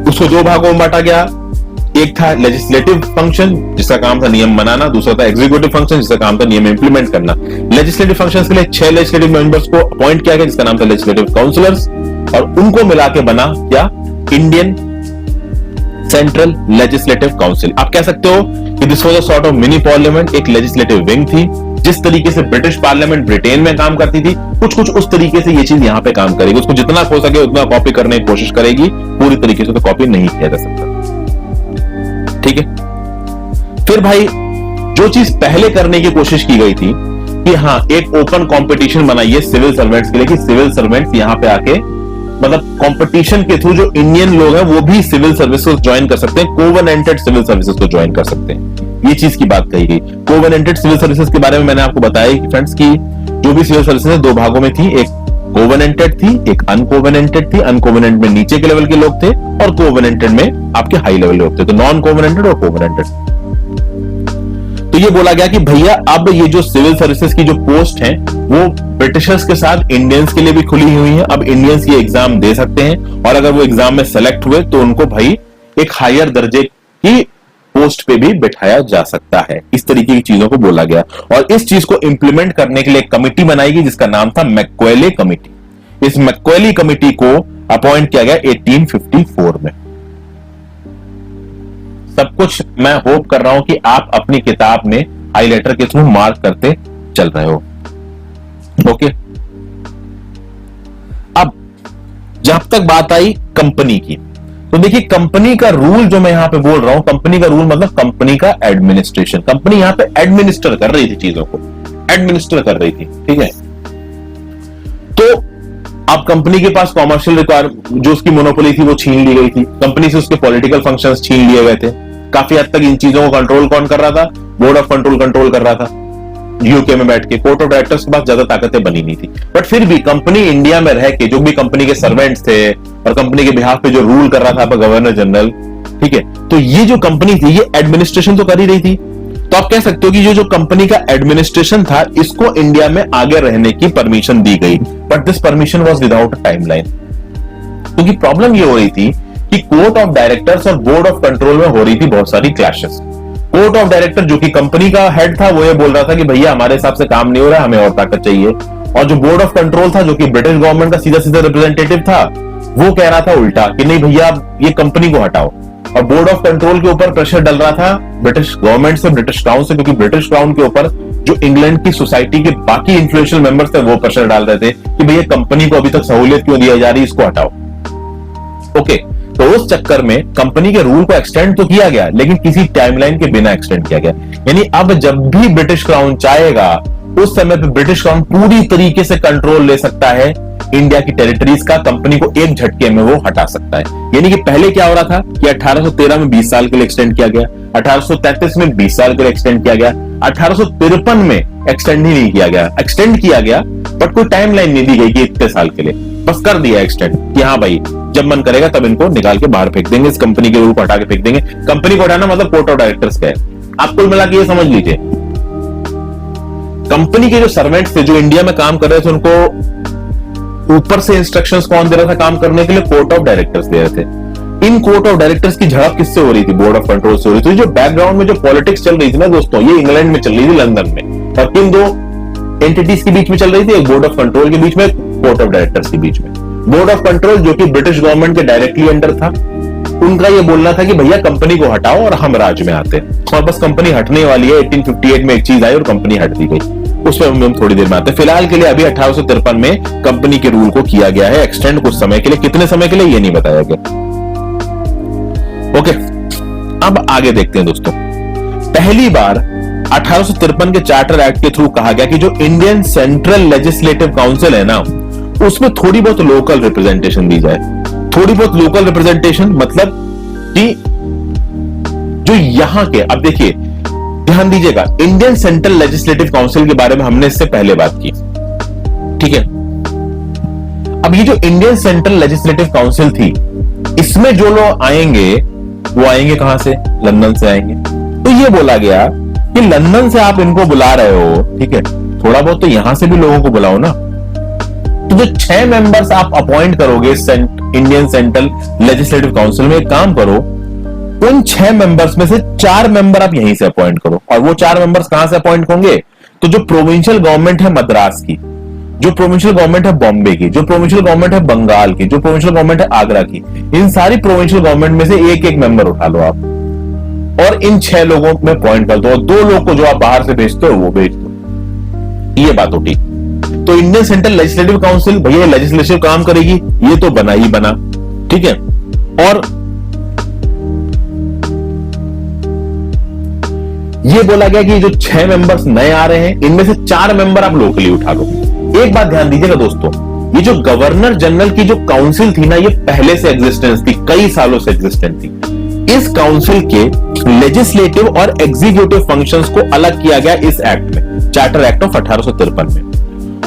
उसको 2 भागों में बांटा गया। एक था लेजिस्लेटिव फंक्शन जिसका काम था नियम बनाना, दूसरा था एग्जीक्यूटिव फंक्शन जिसका काम था नियम इंप्लीमेंट करना। लेजिस्लेटिव फंक्शंस के लिए 6 लेजिस्लेटिव मेंबर्स को अपॉइंट किया गया जिसका नाम था लेजिस्लेटिव काउंसिलर्स, और उनको मिला के बना क्या? Indian central legislative council. आप कह सकते हो कि this was a sort of mini parliament, एक लेजिस्लेटिव विंग थी। जिस तरीके से ब्रिटिश पार्लियामेंट ब्रिटेन में काम करती थी, कुछ उस तरीके से ये चीज यहां पे काम करेगी। उसको जितना हो सके उतना कॉपी करने की कोशिश करेगी, पूरी तरीके से तो कॉपी नहीं किया जा सकता। ठीक है, फिर भाई जो चीज पहले करने की कोशिश की गई थी कि हाँ एक ओपन कंपटीशन बनाइए सिविल सर्वेंट्स के लिए, कि सिविल सर्वेंट्स यहां पे आके मतलब कंपटीशन के थ्रू जो इंडियन लोग हैं वो भी सिविल सर्विस को ज्वाइन कर सकते हैं, कोवेनेंटेड सिविल सर्विसेज को ज्वाइन कर सकते हैं। ये चीज की बात कही गई। कोवेनेंटेड सिविल सर्विसेज के बारे में मैंने आपको बताया कि फ्रेंड्स की जो भी सिविल सर्विसेज 2 भागों में थी, एक कोवेनेंटेड थी, एक अनकोवेनेंटेड थी। अनकोवेनेंटेड में नीचे के लेवल के लोग थे और कोवेनेंटेड में आपके हाई लेवल लोग थे। तो नॉन कोवेनेंटेड और कोवेनेंटेड। तो ये बोला गया कि भैया अब ये जो सिविल सर्विसेज की जो पोस्ट है वो ब्रिटिशर्स के साथ इंडियंस के लिए भी खुली हुई है। अब इंडियंस ये एग्जाम दे सकते हैं और अगर वो एग्जाम में सेलेक्ट हुए तो उनको भाई एक हायर दर्जे की पोस्ट पे भी बिठाया जा सकता है। इस तरीके की चीजों को बोला गया और इस चीज को इंप्लीमेंट करने के लिए एक कमिटी बनाई गई जिसका नाम था मैक्वेले कमिटी। इस मैक्वेले कमिटी को अपॉइंट किया गया 1854 में। सब कुछ मैं होप कर रहा हूं कि आप अपनी किताब में हाईलाइटर के थ्रू मार्क करते चल रहे हो। ओके, अब जब तक बात आई कंपनी की, तो देखिए कंपनी का रूल जो मैं यहां पे बोल रहा हूं, कंपनी का रूल मतलब कंपनी का एडमिनिस्ट्रेशन। कंपनी यहां पे एडमिनिस्टर कर रही थी, चीजों को एडमिनिस्टर कर रही थी, ठीक है। तो अब कंपनी के पास कॉमर्शियल रिक्वायरमेंट, जो उसकी मोनोपोली थी वो छीन ली गई थी। कंपनी से उसके पॉलिटिकल फंक्शंस छीन लिए गए थे। काफी हद तक इन चीजों को कंट्रोल कौन कर रहा था? बोर्ड ऑफ कंट्रोल कर रहा था यूके में बैठ के। कोर्ट ऑफ डायरेक्टर्स के पास ज्यादा ताकतें बनी नहीं थी, बट फिर भी कंपनी इंडिया में रह के जो भी कंपनी के सर्वेंट्स थे और कंपनी के बिहाफ पे जो रूल कर रहा था आपका गवर्नर जनरल, ठीक है, तो ये जो कंपनी थी ये एडमिनिस्ट्रेशन तो कर ही रही थी। तो आप कह सकते हो कि ये जो कंपनी का एडमिनिस्ट्रेशन था इसको इंडिया में आगे रहने की परमिशन दी गई, but this permission was without a timeline. क्योंकि प्रॉब्लम ये हो रही थी कि कोर्ट ऑफ डायरेक्टर्स और बोर्ड ऑफ कंट्रोल में हो रही थी बहुत सारी क्लैशेस। कोर्ट ऑफ डायरेक्टर जो कि कंपनी का हेड था वो ये बोल रहा था कि भैया हमारे हिसाब से काम नहीं हो रहा है, हमें और ताकत चाहिए। और जो बोर्ड ऑफ कंट्रोल था जो कि ब्रिटिश गवर्नमेंट का सीधा सीधा रिप्रेजेंटेटिव था, वो कह रहा था उल्टा कि नहीं भैया ये कंपनी को हटाओ। और बोर्ड ऑफ कंट्रोल के ऊपर प्रेशर डल रहा था ब्रिटिश गवर्नमेंट से, ब्रिटिश क्राउन से, क्योंकि ब्रिटिश क्राउन के ऊपर जो इंग्लैंड की सोसाइटी के बाकी इन्फ्लुएंशियल मेंबर्स थे वो प्रेशर डाल रहे थे कि भैया कंपनी को अभी तक सहूलियत क्यों दी जा रही, इसको हटाओ। ओके, तो उस चक्कर में कंपनी के रूल को एक्सटेंड तो किया गया, लेकिन किसी टाइमलाइन के बिना एक्सटेंड किया गया। यानी अब जब भी ब्रिटिश क्राउन चाहेगा उस समय पे ब्रिटिश क्राउन पूरी तरीके से कंट्रोल ले सकता है इंडिया की टेरिटरीज का, कंपनी को एक झटके में वो हटा सकता है। यानी कि पहले क्या हो रहा था कि 1813 में 20 साल के लिए एक्सटेंड किया गया, 1833 में 20 साल के लिए एक्सटेंड किया गया, 1853 में एक्सटेंड ही नहीं किया गया। एक्सटेंड किया गया बट कोई टाइमलाइन नहीं दी गई कि इतने साल के लिए, बस कर दिया एक्सटेंड कि हाँ भाई जब मन करेगा तब इनको निकाल के बाहर फेंक देंगे, इस कंपनी के रूल को हटा के फेंक देंगे। कंपनी को हटाना मतलब कोर्ट ऑफ डायरेक्टर्स का है। आप कुल मिला के ये समझ लीजिए, कंपनी के जो सर्वेंट्स थे जो इंडिया में काम कर रहे थे उनको ऊपर से इंस्ट्रक्शंस कौन दे रहा था काम करने के लिए? कोर्ट ऑफ डायरेक्टर्स दे रहे थे। इन कोर्ट ऑफ डायरेक्टर्स की झड़प किससे हो रही थी? बोर्ड ऑफ कंट्रोल से हो रही थी। जो बैकग्राउंड में जो पॉलिटिक्स चल रही थी ना दोस्तों, ये इंग्लैंड में चल रही थी, लंदन में, और किन दो एंटिटीज के बीच में चल रही थी? एक बोर्ड ऑफ कंट्रोल के बीच में, कोर्ट ऑफ डायरेक्टर्स के बीच में। बोर्ड ऑफ कंट्रोल जो कि ब्रिटिश गवर्नमेंट के डायरेक्टली अंडर था, उनका यह बोलना था कि भैया कंपनी को हटाओ और हम राज में आते हैं। और बस कंपनी हटने वाली है। 1858 में एक चीज आई और कंपनी हट दी गई, उसमें हम थोड़ी देर में आते हैं। फिलहाल के लिए अभी 1853 में कंपनी के रूल को किया गया है एक्सटेंड कुछ समय के लिए, कितने समय के लिए ये नहीं बताया गया। ओके, अब आगे देखते हैं दोस्तों। पहली बार 1853 के चार्टर एक्ट के थ्रू कहा गया कि जो इंडियन सेंट्रल लेजिस्लेटिव काउंसिल है ना, उसमें थोड़ी बहुत लोकल रिप्रेजेंटेशन दी जाए। थोड़ी बहुत लोकल रिप्रेजेंटेशन मतलब कि जो यहां के, अब देखिए ध्यान दीजिएगा, इंडियन सेंट्रल लेजिस्लेटिव काउंसिल के बारे में हमने इससे पहले बात की, ठीक है। अब ये जो इंडियन सेंट्रल लेजिस्लेटिव काउंसिल थी, इसमें जो लोग आएंगे वो आएंगे कहां से? लंदन से आएंगे। तो ये बोला गया कि लंदन से आप इनको बुला रहे हो, ठीक है, थोड़ा बहुत तो यहां से भी लोगों को बुलाओ ना। तो जो 6 मेंबर्स आप अपॉइंट करोगे इंडियन सेंट्रल लेजिस्लेटिव काउंसिल में, एक काम करो, उन 6 मेंबर्स में से 4 मेंबर आप यहीं से अपॉइंट करो। और वो 4 मेंबर्स कहां से अपॉइंट होंगे? तो जो प्रोविंशियल गवर्नमेंट है मद्रास की, जो प्रोविंशियल गवर्नमेंट है बॉम्बे की, जो प्रोविंशियल गवर्नमेंट है बंगाल की, जो प्रोविंशियल गवर्नमेंट है आगरा की, इन सारी प्रोविंशियल गवर्नमेंट में से एक एक मेंबर उठा लो आप और इन 6 लोगों में अपॉइंट कर दो, और 2 लोग को जो आप बाहर से भेजते हो वो भेज दो। ये बात उठी। तो इंडियन सेंट्रल लेजिस्लेटिव काउंसिल भैया लेजिस्लेटिव काम करेगी, ये तो बना ही बना, ठीक है। और ये बोला गया कि जो 6 मेंबर्स नए आ रहे हैं इनमें से 4 मेंबर आप लोकली उठा लो। एक बात ध्यान दीजिएगा दोस्तों, ये जो गवर्नर जनरल की जो काउंसिल थी ना, ये पहले से एग्जिस्टेंस थी, कई सालों से एग्जिस्टेंस थी। इस काउंसिल के लेजिस्लेटिव और एग्जीक्यूटिव फंक्शंस को अलग किया गया इस एक्ट में, चार्टर एक्ट ऑफ 1853 में।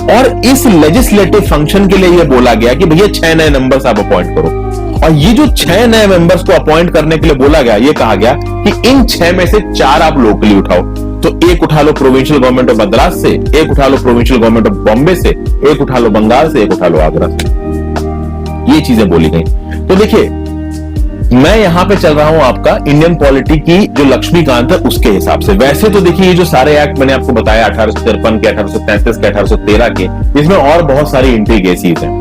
और इस लेजिस्लेटिव फंक्शन के लिए यह बोला गया कि भैया 6 नए मेंबर्स आप अपॉइंट करो। और ये जो 6 नए मेंबर्स को अपॉइंट करने के लिए बोला गया, ये कहा गया कि इन 6 में से 4 आप लोकली उठाओ। तो एक उठा लो प्रोविंशियल गवर्नमेंट ऑफ मद्रास से, एक उठा लो प्रोविंशियल गवर्नमेंट ऑफ बॉम्बे से, एक उठा लो बंगाल से, एक उठा लो आगरा से। ये चीजें बोली गई। तो देखिए मैं यहां पे चल रहा हूं आपका इंडियन पॉलिटी की जो लक्ष्मीकांत है उसके हिसाब से। वैसे तो देखिए ये जो सारे एक्ट मैंने आपको बताया 1853 के, 1833 के, 1813 के, इसमें और बहुत सारी इंट्रिगेसीज हैं।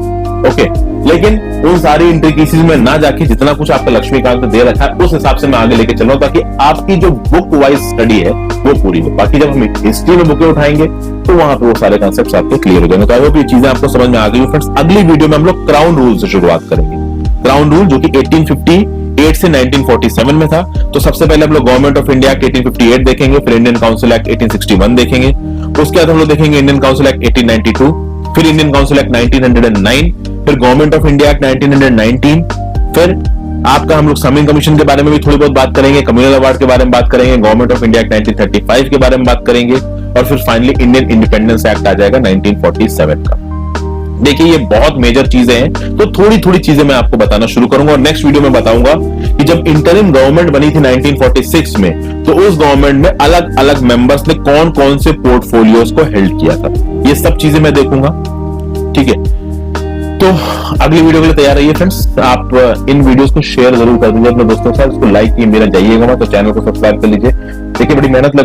ओके, लेकिन उन सारी इंट्रिकेसीज में ना जाके जितना कुछ आपका लक्ष्मीकांत दे रखा है उस हिसाब से मैं आगे लेके चल रहा हूं, ताकि आपकी जो बुक वाइज स्टडी है वो पूरी हो। बाकी जब हम हिस्ट्री में बुकें उठाएंगे तो वहां पे वो सारे कॉन्सेप्ट्स आपके क्लियर हो जाएंगे। तो आई होप ये चीजें आपको समझ में आ गई। फ्रेंड्स, अगली वीडियो में हम लोग क्राउन रूल से शुरुआत करेंगे। क्राउन रूल जो कि 1858 से 1947 में था। तो सबसे पहले हम लोग गवर्नमेंट ऑफ इंडिया एक्ट 1858 देखेंगे, फिर इंडियन काउंसिल एक्ट 1861 देखेंगे, उसके बाद हम लोग देखेंगे इंडियन काउंसिल एक्ट 1892, फिर इंडियन काउंसिल एक्ट 1909, फिर गवर्नमेंट ऑफ इंडिया एक्ट 1919, फिर आपका हम लोग समिंग कमीशन के बारे में भी थोड़ी बहुत बात करेंगे, कम्युनल अवार्ड के बारे में बात करेंगे, गवर्नमेंट ऑफ इंडिया एक्ट 1935 के बारे में बात करेंगे, और फिर फाइनली इंडियन इंडिपेंडेंस एक्ट आ जाएगा 1947 का। देखिए ये बहुत मेजर चीजें हैं, तो थोड़ी थोड़ी चीजें मैं आपको बताना शुरू करूंगा, और नेक्स्ट वीडियो में बताऊंगा कि जब इंटरिम गवर्नमेंट बनी थी 1946 में, तो उस गवर्नमेंट में अलग अलग मेंबर्स ने कौन कौन से पोर्टफोलियोज को हेल्ड किया था, ये सब चीजें मैं देखूंगा। ठीक है, तो अगली वीडियो के लिए तैयार रहिए फ्रेंड्स। आप इन वीडियोस को शेयर जरूर कर दीजिए अपने दोस्तों के साथ, इसको लाइक कीजिए, मेरा जाइएगा मत, तो चैनल को सब्सक्राइब कर लीजिए। देखिए बड़ी मेहनत लग